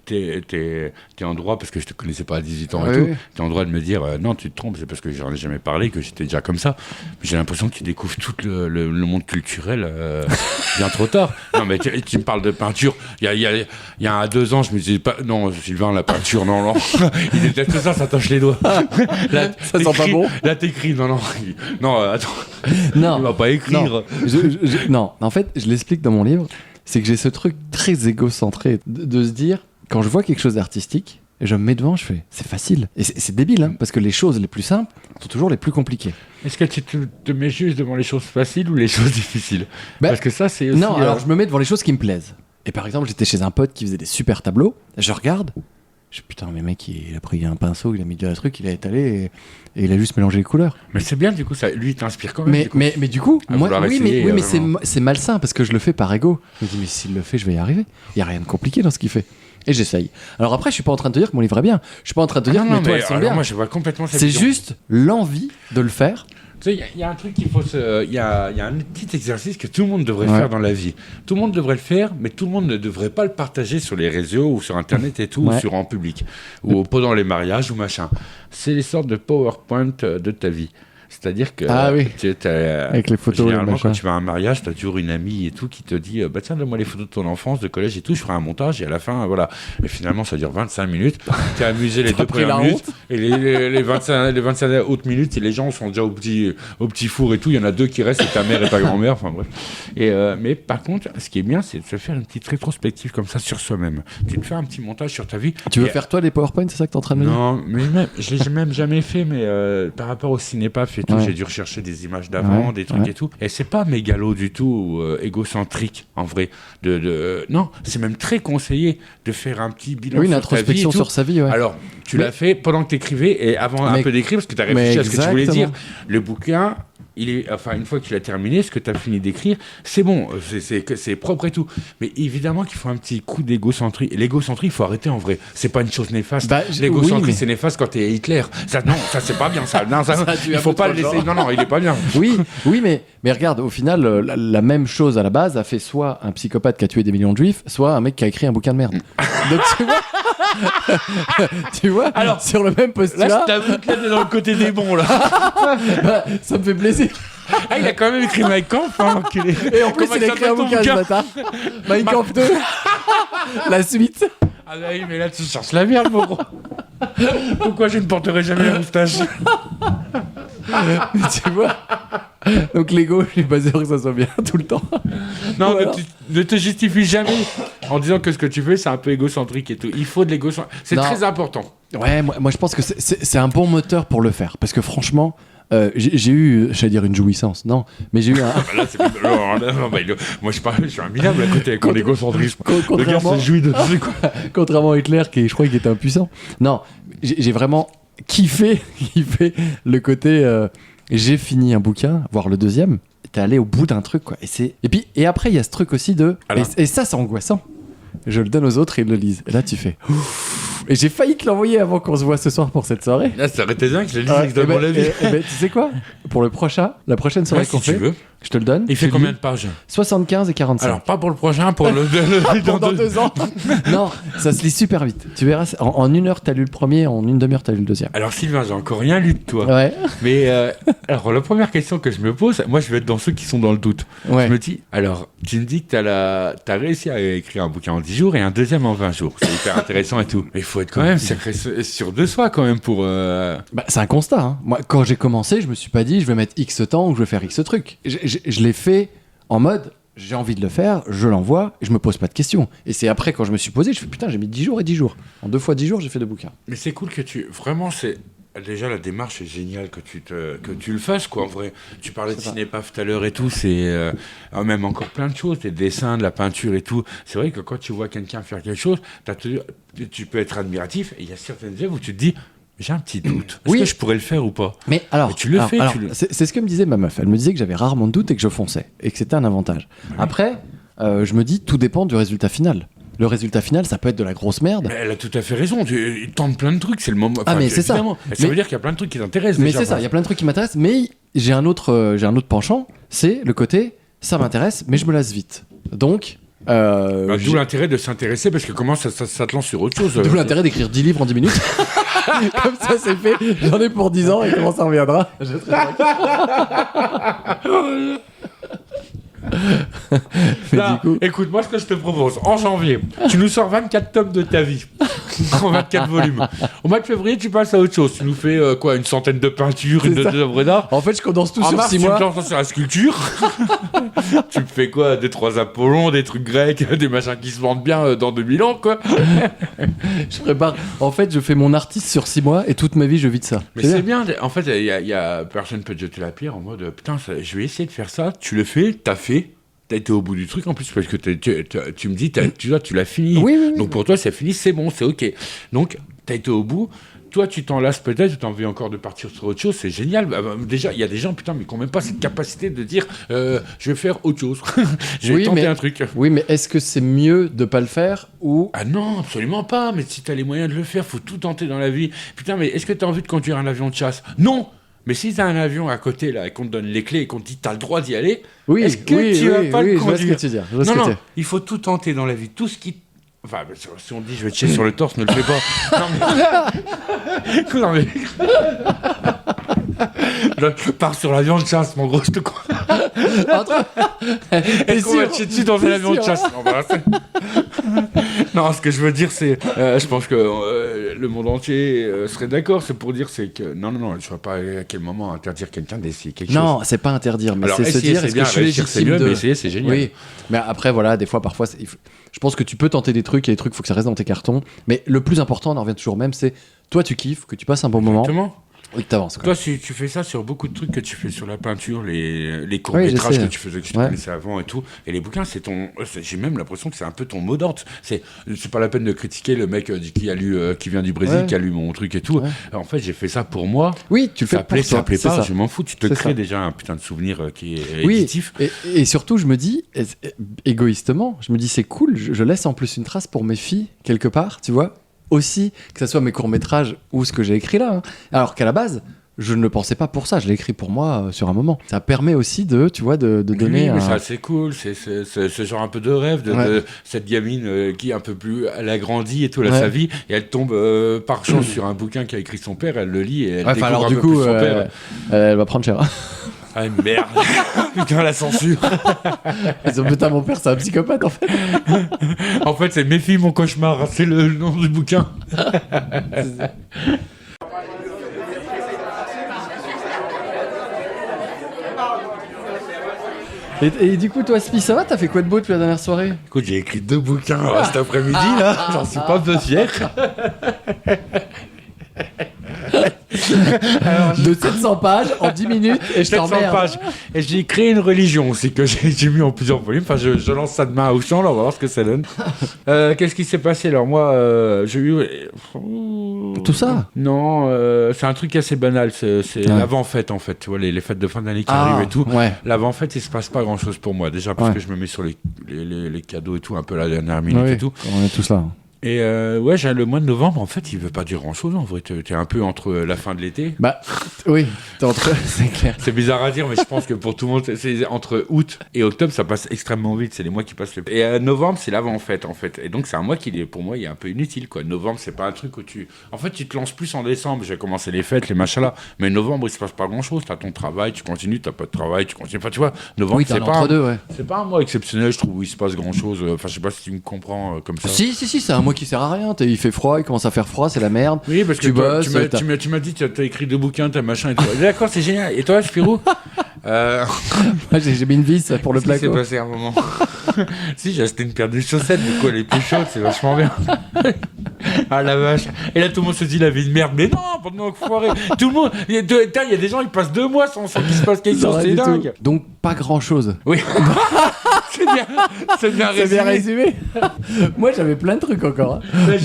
t'es en droit, parce que je te connaissais pas à 18 ans et tout, t'es en droit de me dire non tu te trompes, c'est parce que j'en ai jamais parlé, que j'étais déjà comme ça. Mais j'ai l'impression que tu découvres tout le monde culturel bien trop tard. Non mais tu me parles de peinture, il y a 2 ans je me disais pas, non Sylvain la peinture, non. Il déteste ça tâche les doigts. Là, ça sent pas bon. Là t'écris, non attends. Non. Il va pas écrire. Non, en fait je l'explique dans mon livre. C'est que j'ai ce truc très égocentré de se dire, quand je vois quelque chose d'artistique, je me mets devant, je fais, c'est facile. Et c'est débile, hein, parce que les choses les plus simples sont toujours les plus compliquées. Est-ce que tu te mets juste devant les choses faciles ou les choses difficiles? Parce que ça, c'est aussi... Non, alors je me mets devant les choses qui me plaisent. Et par exemple, j'étais chez un pote qui faisait des super tableaux, je regarde, Je dis, putain, mais mec, il a pris un pinceau, il a mis de la truc, il a étalé et il a juste mélangé les couleurs. Mais c'est bien, du coup, ça, lui, il t'inspire quand même. Mais du coup, À moi, vouloir oui, essayer, mais vraiment. c'est malsain parce que je le fais par ego. Je me dis, mais s'il le fait, je vais y arriver. Il n'y a rien de compliqué dans ce qu'il fait. Et j'essaye. Alors après, je suis pas en train de te dire que mon livre est bien. Je suis pas en train de te dire que mes toiles sont bien. Moi, je vois complètement cette C'est vision. juste l'envie de le faire. Tu sais, il y a un truc qu'il faut se. Il y a un petit exercice que tout le monde devrait Ouais. faire dans la vie. Tout le monde devrait le faire, mais tout le monde ne devrait pas le partager sur les réseaux ou sur Internet et tout, Ouais. ou sur en public, ou pendant les mariages ou machin. C'est les sortes de PowerPoint de ta vie. C'est-à-dire que Ah oui. avec les photos, généralement les quand machins. tu vas à un mariage, tu as toujours une amie et tout qui te dit bah tiens donne-moi les photos de ton enfance, de collège et tout, je ferai un montage et à la fin voilà. Et finalement ça dure 25 minutes. Tu as amusé les deux pris la premières minutes honte. et les 25 autres minutes et les gens sont déjà au petit four et tout, il y en a 2 qui restent, c'est ta mère et ta grand-mère, enfin bref. Mais par contre, ce qui est bien c'est de se faire une petite rétrospective comme ça sur soi-même. Tu te fais un petit montage sur ta vie. Tu veux Et- faire toi les PowerPoint, c'est ça que t'es en train de me dire? non, mais même, je l'ai même jamais fait, mais par rapport au cinépaf et tout, Ouais. j'ai dû rechercher des images d'avant, Ouais, des trucs ouais. et tout. Et c'est pas mégalo du tout, ou égocentrique, en vrai. Non, c'est même très conseillé de faire un petit bilan Oui, une sur ta vie et introspection tout. sur sa vie, ouais. Alors, tu Mais- l'as fait pendant que tu écrivais et avant un Mais- peu d'écrire, parce que tu as réfléchi mais à ce que tu voulais dire. exactement. Le bouquin, une fois que tu l'as terminé, ce que tu as fini d'écrire, c'est bon, c'est propre et tout. Mais évidemment qu'il faut un petit coup d'égocentrie. Et l'égocentrie, il faut arrêter en vrai. C'est pas une chose néfaste. Bah, L'égocentrie, oui, mais- c'est néfaste quand t'es Hitler. Ça, non, ça c'est pas bien. Ça, non, ça, Ça a dû il un faut peu pas trop le laisser. genre. Non, il est pas bien. Oui, mais regarde, au final, la même chose à la base a fait soit un psychopathe qui a tué des millions de juifs, soit un mec qui a écrit un bouquin de merde. Donc tu vois, Alors, sur le même postulat, t'avoue que là, t'es dans le côté des bons, là. bah, ça me fait plaisir. Ah, il a quand même écrit Mein Kampf, hein, l'enculé. Et en plus, Comment il a ça écrit un s'appelle ton bouquin ce bouquin matin. Mein Kampf 2, la suite. Ah bah oui, mais là, tu cherches la merde, mon gros. Pourquoi je ne porterai jamais la moustache? Tu vois. Donc l'ego, je suis pas sûr que ça soit bien tout le temps. Non, Voilà. ne te justifie jamais en disant que ce que tu fais, c'est un peu égocentrique et tout. Il faut de l'égocentrisme. C'est Non. très important. Ouais, moi je pense que c'est un bon moteur pour le faire. Parce que franchement, j'ai eu, j'allais dire une jouissance, non, mais j'ai eu un. Là, c'est... non, bah, moi, je suis un minable à côté avec mon égocentrisme. Le gars Contrairement, se jouit de trucs, quoi. contrairement à Hitler, qui je crois qu'il était impuissant. Non, j'ai vraiment kiffé le côté. J'ai fini un bouquin, voire le deuxième. T'es allé au bout d'un truc, quoi. Et après, il y a ce truc aussi de. Alors. Et ça, c'est angoissant. Je le donne aux autres et ils le lisent. Et là, tu fais. Ouf. Et j'ai failli te l'envoyer avant qu'on se voit ce soir pour cette soirée. Là, ça aurait été dingue que je le dise Ouais, et que je donne mon avis. tu sais quoi? Pour la prochaine soirée Ouais, qu'on si tu fait, veux. je te le donne. Il fait tu combien lis de pages? 75 et 45. Alors, pas pour le prochain, pour le Pendant dans 2 ans. Non, ça se lit super vite. Tu verras, en 1 heure, t'as lu le premier, en une demi-heure, t'as lu le deuxième. Alors, Sylvain, j'ai encore rien lu de toi. Ouais. Mais alors, la première question que je me pose, moi, je vais être dans ceux qui sont dans le doute. Ouais. Je me dis, alors, tu me dis que t'as réussi à écrire un bouquin en 10 jours et un deuxième en 20 jours. C'est hyper intéressant et tout. Mais il faut être quand même sûr de soi, quand même, pour... Bah, c'est un constat. Hein. Moi, quand j'ai commencé, je me suis pas dit, je vais mettre X temps ou je vais faire X truc. Je l'ai fait en mode, j'ai envie de le faire, je l'envoie, et je me pose pas de questions. Et c'est après, quand je me suis posé, je fais putain, j'ai mis 10 jours et 10 jours. En 2 fois 10 jours, j'ai fait 2 bouquins. Mais c'est cool que tu... Vraiment, c'est... Déjà, la démarche est géniale que tu le fasses, quoi, en vrai. Tu parlais de C'est ça. cinépaf tout à l'heure et tout, c'est même encore plein de choses, des dessins, de la peinture et tout. C'est vrai que quand tu vois quelqu'un faire quelque chose, tu peux être admiratif, et il y a certaines œuvres où tu te dis, j'ai un petit doute. Est-ce Oui. que je pourrais le faire ou pas? Mais alors, Mais tu le fais, tu le- c'est ce que me disait ma meuf. Elle me disait que j'avais rarement de doute et que je fonçais. Et que c'était un avantage. Après, je me dis, tout dépend du résultat final. Le résultat final, ça peut être de la grosse merde. Mais elle a tout à fait raison. Tu tentes plein de trucs, c'est le moment. Ah, mais c'est ça. évidemment. Et ça Mais- veut dire qu'il y a plein de trucs qui t'intéressent. Mais déjà, c'est ça, quoi. il y a plein de trucs qui m'intéressent, mais j'ai un autre penchant, c'est le côté ça m'intéresse, mais je me lasse vite. Donc, Bah, d'où l'intérêt de s'intéresser, parce que comment ça te lance sur autre chose. d'où l'intérêt d'écrire 10 livres en 10 minutes. Comme ça, c'est fait. J'en ai pour 10 ans et comment ça reviendra je serai tranquille. Mais Là, du coup, écoute, moi ce que je te propose, en janvier, tu nous sors 24 tomes de ta vie, en 24 volumes. Au mois de février, tu passes à autre chose. Tu nous fais quoi, une centaine de peintures, C'est ça. deux œuvres d'art. en fait, je condense tout En sur mars, 6 tu mois. te lances sur la sculpture. Tu me fais quoi, 2-3 Apollons, des trucs grecs, des machins qui se vendent bien dans 2000 ans, quoi. Je prépare. En fait, je fais mon artiste sur 6 mois et toute ma vie, je vis de ça. Mais c'est bien, en fait, personne peut te jeter la pierre en mode putain, je vais essayer de faire ça. Tu le fais, t'as fait, T'as été au bout du truc en plus parce que tu me dis, tu l'as fini. Oui. Donc pour toi, c'est fini, c'est bon, c'est ok. Donc t'as été au bout. Toi, tu t'en lasses peut-être, tu as envie encore de partir sur autre chose, c'est génial. Déjà, il y a des gens, putain, mais qui n'ont même pas cette capacité de dire je vais faire autre chose. Je vais tenter un truc. Oui, mais est-ce que c'est mieux de pas le faire ou... Ah non, absolument pas. Mais si tu as les moyens de le faire, faut tout tenter dans la vie. Putain, mais est-ce que tu as envie de conduire un avion de chasse ? Non. Mais si t'as un avion à côté là et qu'on te donne les clés et qu'on te dit t'as le droit d'y aller, est-ce que tu vas pas le conduire ? Je vois ce que tu dis. Non, il faut tout tenter dans la vie. Tout ce qui... Enfin, si on dit je vais te chier sur le torse, ne le fais pas. Non mais... Je pars sur l'avion de chasse, mon gros, je te crois. Est-ce qu'on va te chier dessus dans un avion de chasse ? Non, ce que je veux dire, c'est... je pense que le monde entier serait d'accord. C'est pour dire, c'est que... Non, je vois pas à quel moment interdire quelqu'un d'essayer quelque chose. Non, c'est pas interdire, mais alors, c'est se dire, c'est est-ce bien, que je suis légitime c'est mieux, mais essayer, c'est génial. Oui, mais après, voilà, des fois, parfois, je pense que tu peux tenter des trucs, il y a des trucs, il faut que ça reste dans tes cartons. Mais le plus important, on en revient toujours au même, c'est toi, tu kiffes, que tu passes un bon moment. Exactement. Oui, que t'avances. Toi, si tu fais ça sur beaucoup de trucs que tu fais sur la peinture, les courts-métrages que tu faisais, que tu connaissais avant et tout, et les bouquins, j'ai même l'impression que c'est un peu ton mot d'ordre. C'est pas la peine de critiquer le mec qui vient du Brésil, qui a lu mon truc et tout. Ouais. En fait, j'ai fait ça pour moi. Oui, tu le fais pour toi. Ça plaît pas, je m'en fous. Tu te crées déjà un putain de souvenir qui est éditif. Et surtout, je me dis, égoïstement, c'est cool, je laisse en plus une trace pour mes filles, quelque part, tu vois. Aussi, que ce soit mes courts-métrages ou ce que j'ai écrit là. Hein. Alors qu'à la base, je ne le pensais pas pour ça, je l'ai écrit pour moi sur un moment. Ça permet aussi de donner... Oui, mais ça, c'est cool, c'est ce genre un peu de rêve de cette gamine qui est un peu plus... Elle a grandi et tout, elle a sa vie, et elle tombe par chance sur un bouquin qu'a écrit son père, elle le lit et elle découvre alors, un peu plus son père. Elle va prendre cher. Ah merde. Putain, la censure. Putain, mon père, c'est un psychopathe en fait. En fait, c'est Mes filles, mon cauchemar. C'est le nom du bouquin. Et du coup, toi, Spi, ça va ? T'as fait quoi de beau depuis la dernière soirée ? Écoute, j'ai écrit 2 bouquins cet après-midi, là. J'en suis pas peu fier. Alors, de 700 pages en 10 minutes et je t'emmerde. Pages. Et j'ai créé une religion aussi que j'ai mis en plusieurs volumes. Enfin, je lance ça demain à Auchan, là, on va voir ce que ça donne. Qu'est-ce qui s'est passé ? Alors moi, j'ai eu... Tout ça ? Non, c'est un truc assez banal. C'est l'avant-fête, en fait. Tu vois, les fêtes de fin d'année qui arrivent et tout. Ouais. L'avant-fête, il se passe pas grand-chose pour moi. Déjà parce que je me mets sur les cadeaux et tout, un peu la dernière minute et tout. On est tous là. Et le mois de novembre, en fait, il veut pas dire grand-chose. En vrai, t'es un peu entre la fin de l'été. Bah, oui, t'es entre, c'est clair. C'est bizarre à dire, mais je pense que pour tout le monde, c'est entre août et octobre, ça passe extrêmement vite. C'est les mois qui passent le... Et novembre, c'est l'avant-fête, en fait. Et donc, c'est un mois qui, pour moi, il est un peu inutile, quoi. Novembre, c'est pas un truc où tu... En fait, tu te lances plus en décembre. J'ai commencé les fêtes, les machins là. Mais novembre, il se passe pas grand-chose. T'as ton travail, tu continues. T'as pas de travail, tu continues. Enfin, tu vois, novembre, c'est pas... C'est pas un mois exceptionnel, je trouve, où il se passe grand-chose. Enfin, je sais pas si tu me comprends comme ça. Si, c'est un mois qui sert à rien. Il fait froid, il commence à faire froid, c'est la merde. Oui, parce que tu m'as dit, tu as écrit 2 bouquins, t'as machin et tout. D'accord, c'est génial. Et toi, Spirou Moi, j'ai mis une vis pour le placo. Qu'est-ce qui s'est passé à un moment Si, j'ai acheté une paire de chaussettes, du coup, elle est plus chaude, c'est vachement bien. Ah la vache. Et là, tout le monde se dit, la vie de merde. Mais non, pendant que foiré. Tout le monde. Il y a des gens, ils passent 2 mois sans qu'il se passe quelque chose, c'est dingue. Donc, pas grand chose. Oui. C'est bien résumé. Moi, j'avais plein de trucs encore. Mais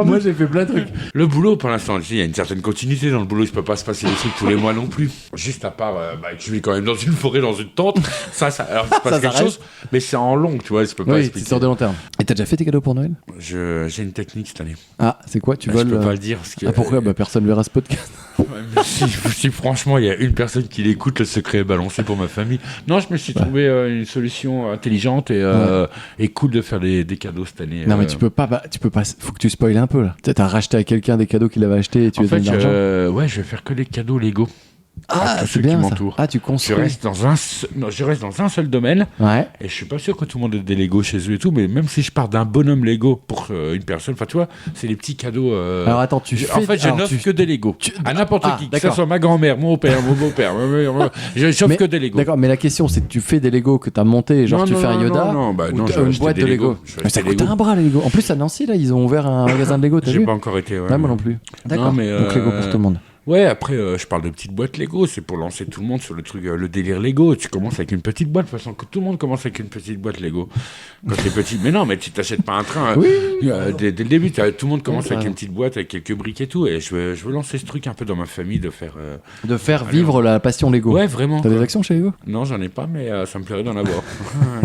moi, j'ai fait plein de trucs. Le boulot, pour l'instant, il y a une certaine continuité dans le boulot. Il ne peut pas se passer des trucs tous les mois non plus. Juste à part que je vis quand même dans une forêt, dans une tente. Alors, il se passe quelque chose, mais c'est en long, tu vois. Je peux pas expliquer. C'est sur de long terme. Et t'as déjà fait tes cadeaux pour Noël ? J'ai une technique cette année. Ah, c'est quoi ? Tu voles ? Je peux pas le dire. Parce que, pourquoi ? Personne verra ce podcast. Ouais, mais si franchement il y a une personne qui l'écoute, le secret est balancé pour ma famille. Non, je me suis trouvé une solution intelligente et cool de faire des cadeaux cette année. Non mais tu peux pas, faut que tu spoiles un peu là. T'as racheté à quelqu'un des cadeaux qu'il avait acheté et tu lui donnes de l'argent. Je vais faire que des cadeaux Lego. Ah, c'est bien ça. Ah, tu construis. Je reste dans un seul domaine. Ouais. Et je suis pas sûr que tout le monde ait des Lego chez eux et tout, mais même si je pars d'un bonhomme Lego pour une personne, enfin tu vois, c'est les petits cadeaux. Alors attends, je n'offre que des Lego à n'importe qui, que ce soit ma grand-mère, mon père, mon beau-père. Je n'offre que des Lego. D'accord, mais la question c'est que tu fais des Lego que t'as monté, genre tu fais un Yoda ou une boîte de Lego. Mais ça coûte un bras les Lego. En plus à Nancy là, ils ont ouvert un magasin de Lego. T'as vu ? J'ai pas encore été. Moi non plus. D'accord. Donc Lego pour tout le monde. Ouais, après, je parle de petites boîtes Lego, c'est pour lancer tout le monde sur le truc, le délire Lego. Tu commences avec une petite boîte, de toute façon, que tout le monde commence avec une petite boîte Lego. Quand t'es petit, mais non, mais tu t'achètes pas un train. Dès le début, tout le monde commence avec une petite boîte, avec quelques briques et tout. Et je veux lancer ce truc un peu dans ma famille, de faire vivre la passion Lego. Ouais, vraiment. T'as des actions chez Lego? Non, j'en ai pas, mais ça me plairait d'en avoir.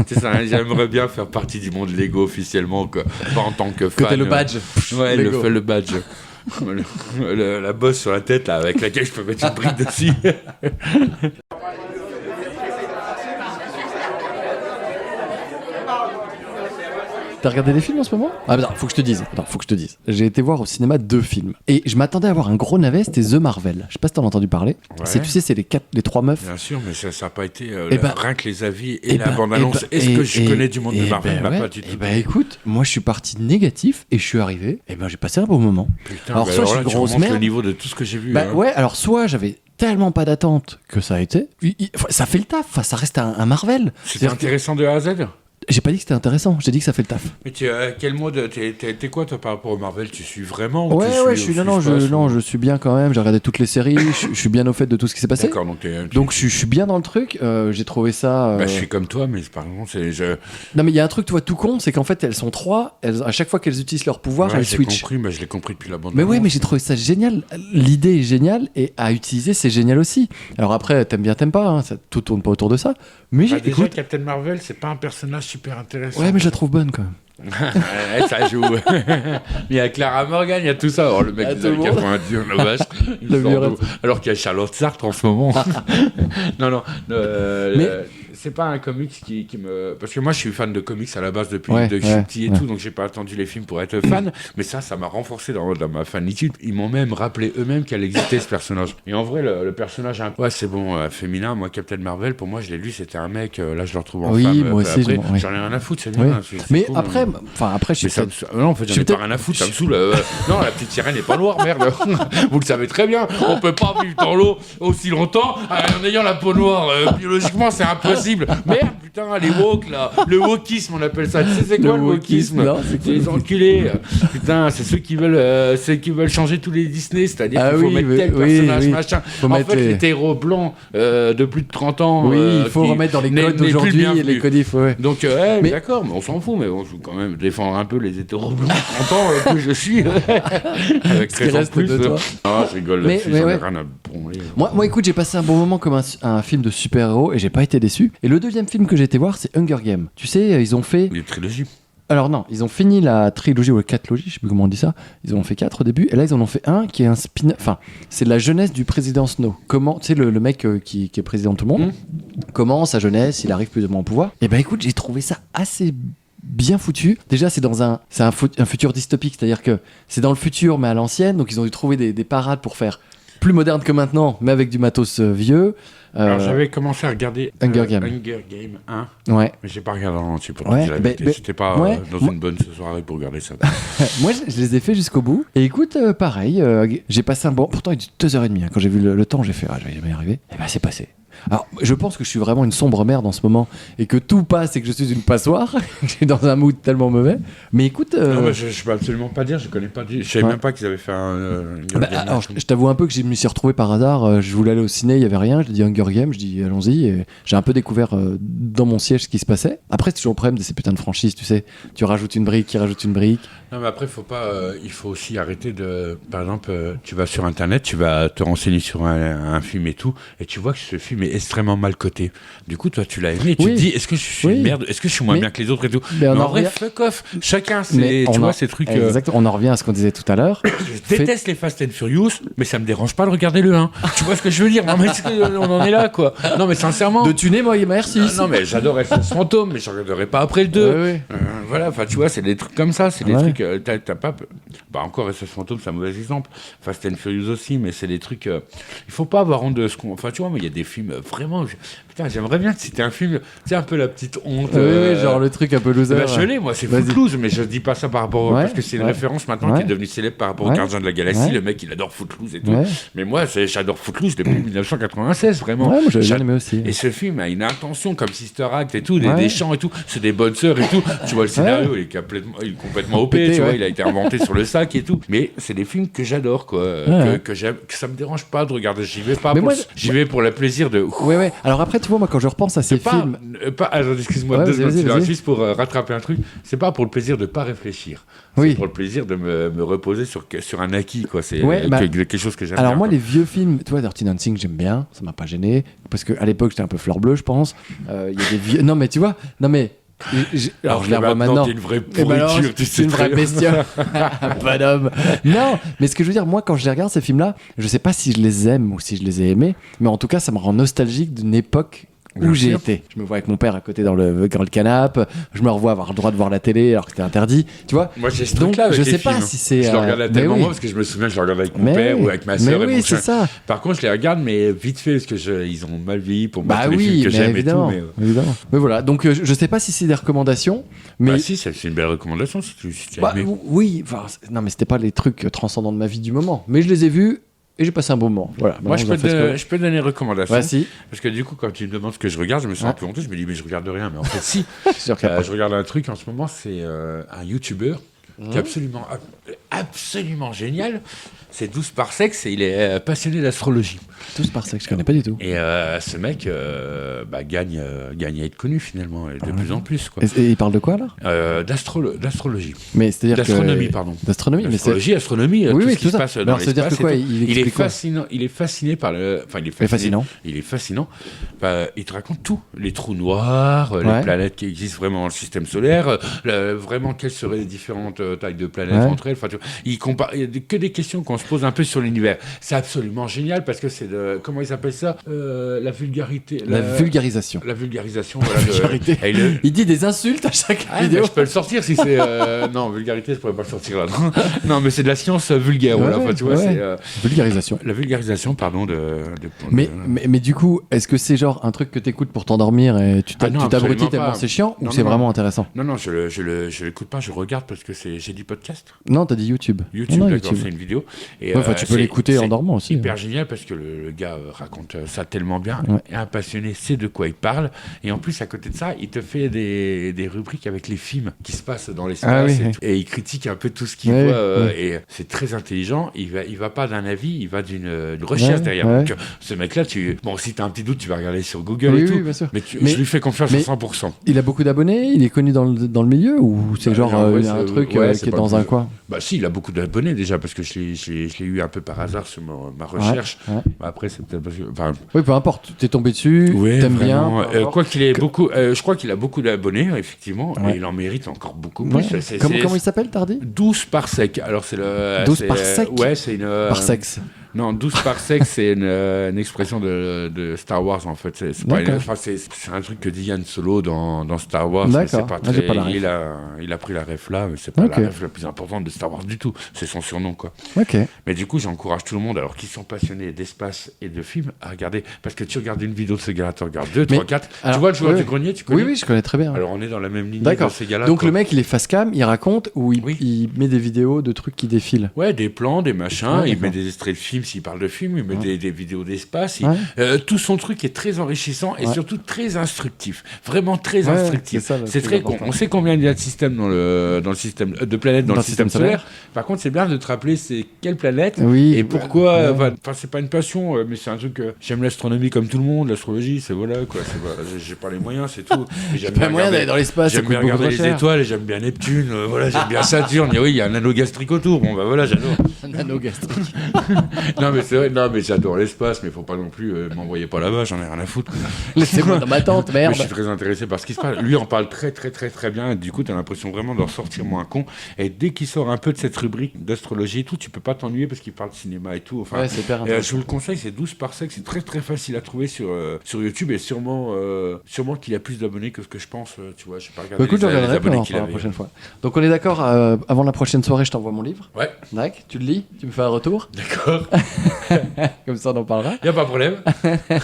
Tu sais, j'aimerais bien faire partie du monde Lego officiellement, quoi. Pas en tant que fan. Que t'as le badge. Ouais, le badge. La bosse sur la tête, là, avec laquelle je peux mettre une brique dessus. T'as regardé des films en ce moment? Ah bah, faut que je te dise. J'ai été voir au cinéma 2 films. Et je m'attendais à voir un gros navet, c'était The Marvel. Je sais pas si t'en as entendu parler. Ouais. C'est les 3 meufs. Bien sûr, mais ça a pas été rien que les avis et la bande-annonce. Est-ce que je connais du monde de Marvel? Pas du tout. Écoute, moi je suis parti négatif et je suis arrivé. Et j'ai passé un bon moment. Putain, alors soit je suis grosse merde. Le niveau de tout ce que j'ai vu. Ouais, alors soit j'avais tellement pas d'attente que ça a été. Ça fait le taf, ça reste un Marvel. C'était intéressant de A à Z. J'ai pas dit que c'était intéressant, j'ai dit que ça fait le taf. Mais quel mode t'es quoi toi par rapport au Marvel? Tu suis vraiment? Ouais, je suis bien quand même. J'ai regardé toutes les séries, je suis bien au fait de tout ce qui s'est passé. D'accord, donc je suis bien dans le truc. J'ai trouvé ça. Je suis comme toi, mais par exemple, non, mais il y a un truc, tu vois, tout con, c'est qu'en fait elles sont 3. À chaque fois qu'elles utilisent leur pouvoir, elles switchent. Je l'ai compris depuis la bande. Mais ouais, mais j'ai trouvé ça génial. L'idée est géniale et à utiliser, c'est génial aussi. Alors après, t'aimes bien, t'aimes pas, hein, ça tout tourne pas autour de ça. Mais déjà, Captain Marvel, c'est pas un personnage super intéressant. Ouais, mais je la trouve bonne quand même. Ça joue. Il y a Clara Morgan, il y a tout ça. Oh, le mec des années 90, la vache. Alors qu'il y a Charlotte Sartre en ce moment. Non. C'est pas un comics qui me. Parce que moi, je suis fan de comics à la base depuis que je suis petit et tout, donc j'ai pas attendu les films pour être fan. Mais ça m'a renforcé dans ma fanitude. Ils m'ont même rappelé eux-mêmes qu'elle existait, ce personnage. Et en vrai, le personnage, c'est bon, féminin. Moi, Captain Marvel, pour moi, je l'ai lu, c'était un mec. Là, je le retrouve en femme. Moi aussi. J'en ai rien à foutre, c'est bien. Mais cool, après, je suis. Non, en fait, j'en ai pas rien à foutre, ça me saoule. Non, la petite sirène n'est pas noire, merde. Vous le savez très bien. On peut pas vivre dans l'eau aussi longtemps en ayant la peau noire. Biologiquement, c'est impossible. Merde, putain, les woke là. Le wokisme, on appelle ça. Tu sais, c'est quoi le wokisme? C'est les enculés. Putain, c'est ceux qui veulent changer tous les Disney, c'est-à-dire qu'il faut mettre tel personnage, machin. En fait, les héros blancs de plus de 30 ans. Il faut remettre dans les codes d'aujourd'hui et les codifs. Donc, d'accord, mais on s'en fout, mais bon, je veux quand même défendre un peu les hétéros blancs de 30 ans que je suis. Avec ce qui reste de toi. Ah, je rigole là-dessus, j'en ai rien à branler. Moi, écoute, j'ai passé un bon moment comme un film de super-héros et j'ai pas été déçu. Et le deuxième film que j'ai été voir, c'est Hunger Games. Tu sais, ils ont fait... Les trilogies. Alors non, ils ont fini la trilogie ou la quatrilogie, je sais plus comment on dit ça. Ils en ont fait 4 au début, et là ils en ont fait un qui est un spin. Enfin, c'est la jeunesse du président Snow. Comment, tu sais, le mec qui est président de tout le monde. Comment sa jeunesse, il arrive plus ou moins au pouvoir. Et écoute, j'ai trouvé ça assez bien foutu. Déjà, c'est dans un futur dystopique, c'est-à-dire que c'est dans le futur mais à l'ancienne. Donc ils ont dû trouver des parades pour faire plus moderne que maintenant, mais avec du matos vieux. Alors j'avais commencé à regarder Hunger Games 1, mais j'ai pas regardé en entier pour te dire la vérité. J'étais pas dans une bonne soirée pour regarder ça. Moi je les ai fait jusqu'au bout et écoute, pareil, j'ai passé un bon, pourtant il est 2h30 quand j'ai vu le temps, j'ai fait je vais jamais y arriver, et c'est passé. Alors, je pense que je suis vraiment une sombre merde en ce moment et que tout passe et que je suis une passoire. Je suis dans un mood tellement mauvais. Mais écoute. Non, mais je peux absolument pas dire, je connais pas. Je savais même pas qu'ils avaient fait un. Alors, je t'avoue un peu que je me suis retrouvé par hasard. Je voulais aller au ciné, il y avait rien. Je dis Hunger Games, je dis allons-y. Et j'ai un peu découvert dans mon siège ce qui se passait. Après, c'est toujours le problème de ces putains de franchises, tu sais. Tu rajoutes une brique, qui rajoute une brique. Non, mais après, il faut aussi arrêter de. Par exemple, tu vas sur Internet, tu vas te renseigner sur un film et tout, et tu vois que ce film est extrêmement mal coté. Du coup, toi, tu l'as aimé, et tu te dis, est-ce que je suis une merde? Est-ce que je suis moins bien que les autres et tout? Mais en vrai, fuck off. Chacun, tu vois, ces trucs. Exactement, on en revient à ce qu'on disait tout à l'heure. Je déteste les Fast and Furious, mais ça me dérange pas de regarder le 1. Tu vois ce que je veux dire? Non, mais on en est là, quoi. Non, mais sincèrement. De tuner, moi, merci. Non, mais j'adore FS Fantôme, mais je regarderai pas après le 2. Voilà, enfin, tu vois, c'est des trucs comme ça, c'est des trucs. T'as pas. Bah, encore SS Fantôme, c'est un mauvais exemple. Fast and Furious aussi, mais c'est des trucs. Il faut pas avoir honte de ce qu'on. Enfin, tu vois, mais il y a des films film vraiment. Putain, j'aimerais bien que c'était un film, tu sais, un peu la petite honte. Oui, genre le truc un peu loser. Bah, je l'ai, moi, c'est Footloose, mais je dis pas ça par rapport parce que c'est une référence maintenant qui est devenue célèbre par rapport aux Gardiens de la Galaxie. Le mec, il adore Footloose et tout. Mais moi, j'adore Footloose depuis 1996, vraiment. Ouais, moi, j'avais bien aimé aussi. Et ce film a une intention comme Sister Act et tout, des chants et tout. C'est des bonnes sœurs et tout. Tu vois, le scénario, il est complètement OP, tu vois, il a été inventé sur le sac et tout. Mais c'est des films que j'adore, quoi. Que j'aime, que ça me dérange pas de regarder. J'y vais pour le plaisir de. Ouais. Alors après, tu vois, moi, quand je repense à ces films. Excuse-moi, 2 secondes, juste pour rattraper un truc. C'est pas pour le plaisir de pas réfléchir. C'est pour le plaisir de me reposer sur un acquis, quoi. C'est quelque chose que j'aime. Alors bien, moi, les vieux films, tu vois, Dirty Dancing, j'aime bien. Ça m'a pas gêné parce qu'à l'époque, j'étais un peu fleur bleue, je pense. Il y a des vieux. Non, mais tu vois, alors je les revois maintenant. T'es une vraie pourriture, c'est une vraie bestiole. Pas d'homme. Non, mais ce que je veux dire, moi, quand je les regarde, ces films-là, je sais pas si je les aime ou si je les ai aimés, mais en tout cas, ça me rend nostalgique d'une époque où j'ai été. Je me vois avec mon père à côté dans le canapé, je me revois avoir le droit de voir la télé alors que c'était interdit, tu vois. Moi j'ai ce truc-là avec je les sais films. pas si c'est. Je le regarde tellement moins parce que je me souviens que je le regarde avec mon père ou avec ma soeur et mon chien. Ça. Par contre, je les regarde mais vite fait parce que ils ont mal vieilli pour moi tous les films que j'aime et tout. Évidemment. Mais voilà, donc je sais pas si c'est des recommandations, mais. Bah si, c'est une belle recommandation si tu as aimé. Oui, non mais c'était pas les trucs transcendants de ma vie du moment, mais je les ai vus. Et j'ai passé un bon moment. Voilà. Moi, je peux donner une recommandation. Vas-y. Parce que du coup, quand tu me demandes ce que je regarde, je me sens un peu honteux. Je me dis, mais je regarde rien. Mais en fait, si. Je regarde un truc en ce moment, c'est un YouTuber qui est absolument génial. C'est 12 par sexe et il est passionné d'astrologie. 12 par sexe, je connais pas du tout. Et ce mec gagne à être connu finalement, et de plus en plus. Quoi. Et il parle de quoi là d'astrologie. Mais c'est-à-dire d'astronomie, pardon. D'astronomie, astronomie, oui, tout ce qui se passe dans l'espace. C'est-à-dire que quoi il est fascinant. Il est fasciné par le. Enfin, il est fascinant. Il est fascinant. Il te raconte tout, les trous noirs, les planètes qui existent vraiment dans le système solaire, vraiment quelles seraient les différentes tailles de planètes entre elles. Enfin, il y a que des questions qu'on se pose un peu sur l'univers. C'est absolument génial parce que c'est comment ils appellent ça, la vulgarité. La vulgarisation. La vulgarisation. Voilà, il dit des insultes à chaque vidéo. Je peux le sortir si c'est. Non, vulgarité, je pourrais pas le sortir là. Non, mais c'est de la science vulgaire. Tu vois, c'est vulgarisation. La vulgarisation, pardon. Mais du coup, est-ce que c'est genre un truc que t'écoutes pour t'endormir et tu t'abrutis tellement c'est chiant ou c'est vraiment intéressant? Non, je l'écoute pas, je regarde parce que j'ai dit podcast. Non, t'as dit YouTube. YouTube, d'accord, c'est une vidéo. Et tu peux l'écouter en dormant aussi. C'est hyper génial parce que le gars raconte ça tellement bien. Et un passionné sait de quoi il parle. Et en plus, à côté de ça, il te fait des rubriques avec les films qui se passent dans l'espace. Et il critique un peu tout ce qu'il voit. Et c'est très intelligent. Il va pas d'un avis, il va d'une recherche derrière. Donc, ce mec-là, si t'as un petit doute, tu vas regarder sur Google et tout. Bien sûr. Mais je lui fais confiance à 100%. Il a beaucoup d'abonnés, il est connu dans le milieu ou c'est genre un truc qui est dans un coin? Bah si, il a beaucoup d'abonnés déjà parce que je l'ai eu un peu par hasard sur ma recherche. Après, c'est peut-être parce que... Oui, peu importe, t'es tombé dessus, t'aimes bien. Quoi qu'il ait beaucoup, je crois qu'il a beaucoup d'abonnés, effectivement, et il en mérite encore beaucoup plus. Comment il s'appelle, Tardy? 12 par sec. Alors c'est 12 par sec? Ouais, c'est une... Par sexe. Non, 12 par sexe, c'est une expression de Star Wars, en fait. C'est un truc que dit Yann Solo dans Star Wars. Mais c'est pas très... il a pris la ref là, mais c'est pas la ref la plus importante de Star Wars du tout. C'est son surnom, quoi. Mais du coup, j'encourage tout le monde, alors qu'ils sont passionnés d'espace et de films, à regarder. Parce que tu regardes une vidéo de ce gars-là, tu regardes 2, 3, 4. Tu vois le joueur du grenier, tu connais? Oui, je connais très bien. Alors, on est dans la même ligne de ces gars-là. Donc, le mec, il est face cam, il raconte ou il met des vidéos de trucs qui défilent? Ouais, des plans, des machins, il met des extraits de films s'il parle de films, il met des vidéos d'espace. Tout son truc est très enrichissant et surtout très instructif. Vraiment très instructif. C'est très con. On sait combien il y a de systèmes dans le système de planètes dans le système solaire. Par contre, c'est bien de te rappeler c'est quelle planète et pourquoi. Enfin, c'est pas une passion, mais c'est un truc. J'aime l'astronomie comme tout le monde. L'astrologie, c'est voilà quoi. J'ai pas les moyens, c'est tout. J'ai pas les moyens d'aller dans l'espace. J'aime bien regarder les étoiles et j'aime bien Neptune. Voilà, j'aime bien Saturne. Et oui, il y a un anneau gastrique autour. Bon, bah voilà, j'adore. Un anneau gastrique. Non, mais c'est vrai. Non, mais j'adore l'espace, mais faut pas non plus m'envoyer pas là-bas. J'en ai rien à foutre. Laissez-moi dans ma tente, merde. Mais je suis très intéressé par ce qui se passe. Lui en parle très, très, très, très bien. Et du coup, t'as l'impression vraiment d'en sortir moins con. Et dès qu'il sort un peu de cette rubrique d'astrologie et tout, tu peux pas t'ennuyer parce qu'il parle de cinéma et tout. Enfin, c'est hyper intéressant. Je vous le conseille, c'est 12 par sec. C'est très, très facile à trouver sur YouTube et sûrement qu'il a plus d'abonnés que ce que je pense. Tu vois, je sais pas regarder écoute, les abonnés qu'il a la prochaine fois. Donc on est d'accord, avant la prochaine soirée, je t'envoie mon livre. Ouais. D'accord, tu le lis, tu me fais un retour. D'accord. Comme ça, on en parlera. Y a pas de problème.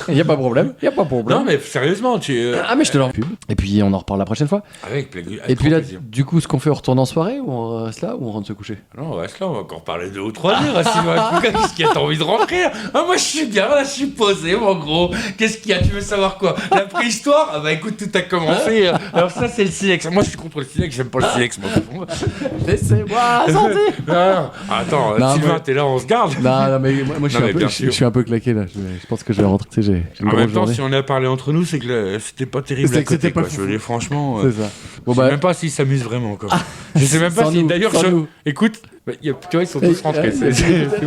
Y a pas de problème. Y a pas de problème. Non, mais sérieusement, Ah, mais je te l'en pub. Et puis, on en reparle la prochaine fois. Avec plaisir. Et puis là, du coup, ce qu'on fait, on retourne en soirée ou on reste là ou on rentre se coucher? Non, on reste là, on va encore parler 2 ou 3 heures. Sinon, qu'est-ce qu'il y a? T'as envie de rentrer? Ah, moi, je suis bien, là, je suis posé, mon gros. Qu'est-ce qu'il y a? Tu veux savoir quoi? La préhistoire? Ah, bah écoute, tout a commencé. Alors, ça, c'est le silex. Moi, je suis contre le silex, j'aime pas le silex, moi. Laissez-moi sortir. Non, attends, Non, Sylvain, mais- t'es là, on se garde. Non, mais moi, Non, mais bien sûr. je suis un peu claqué là. Je pense que je vais rentrer. Tu sais, j'ai une En grosse même temps, journée. si on a parlé entre nous, c'est que c'était pas terrible C'est à que côté, c'était pas quoi. fou. Je veux dire, franchement, C'est ça. je sais même pas s'ils s'amusent vraiment, quoi. Je sais même pas Sans si. nous, D'ailleurs, sans nous. écoute, tu vois, ils sont tous rentrés.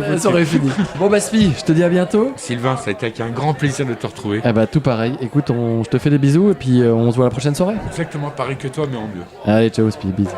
La soirée est finie. Bon, bah, Spi, je te dis à bientôt. Sylvain, ça a été avec un grand plaisir de te retrouver. Ah bah, tout pareil. Écoute, je te fais des bisous et puis on se voit la prochaine soirée. Exactement pareil que toi, mais en mieux. Allez, ciao, Spi, bisous.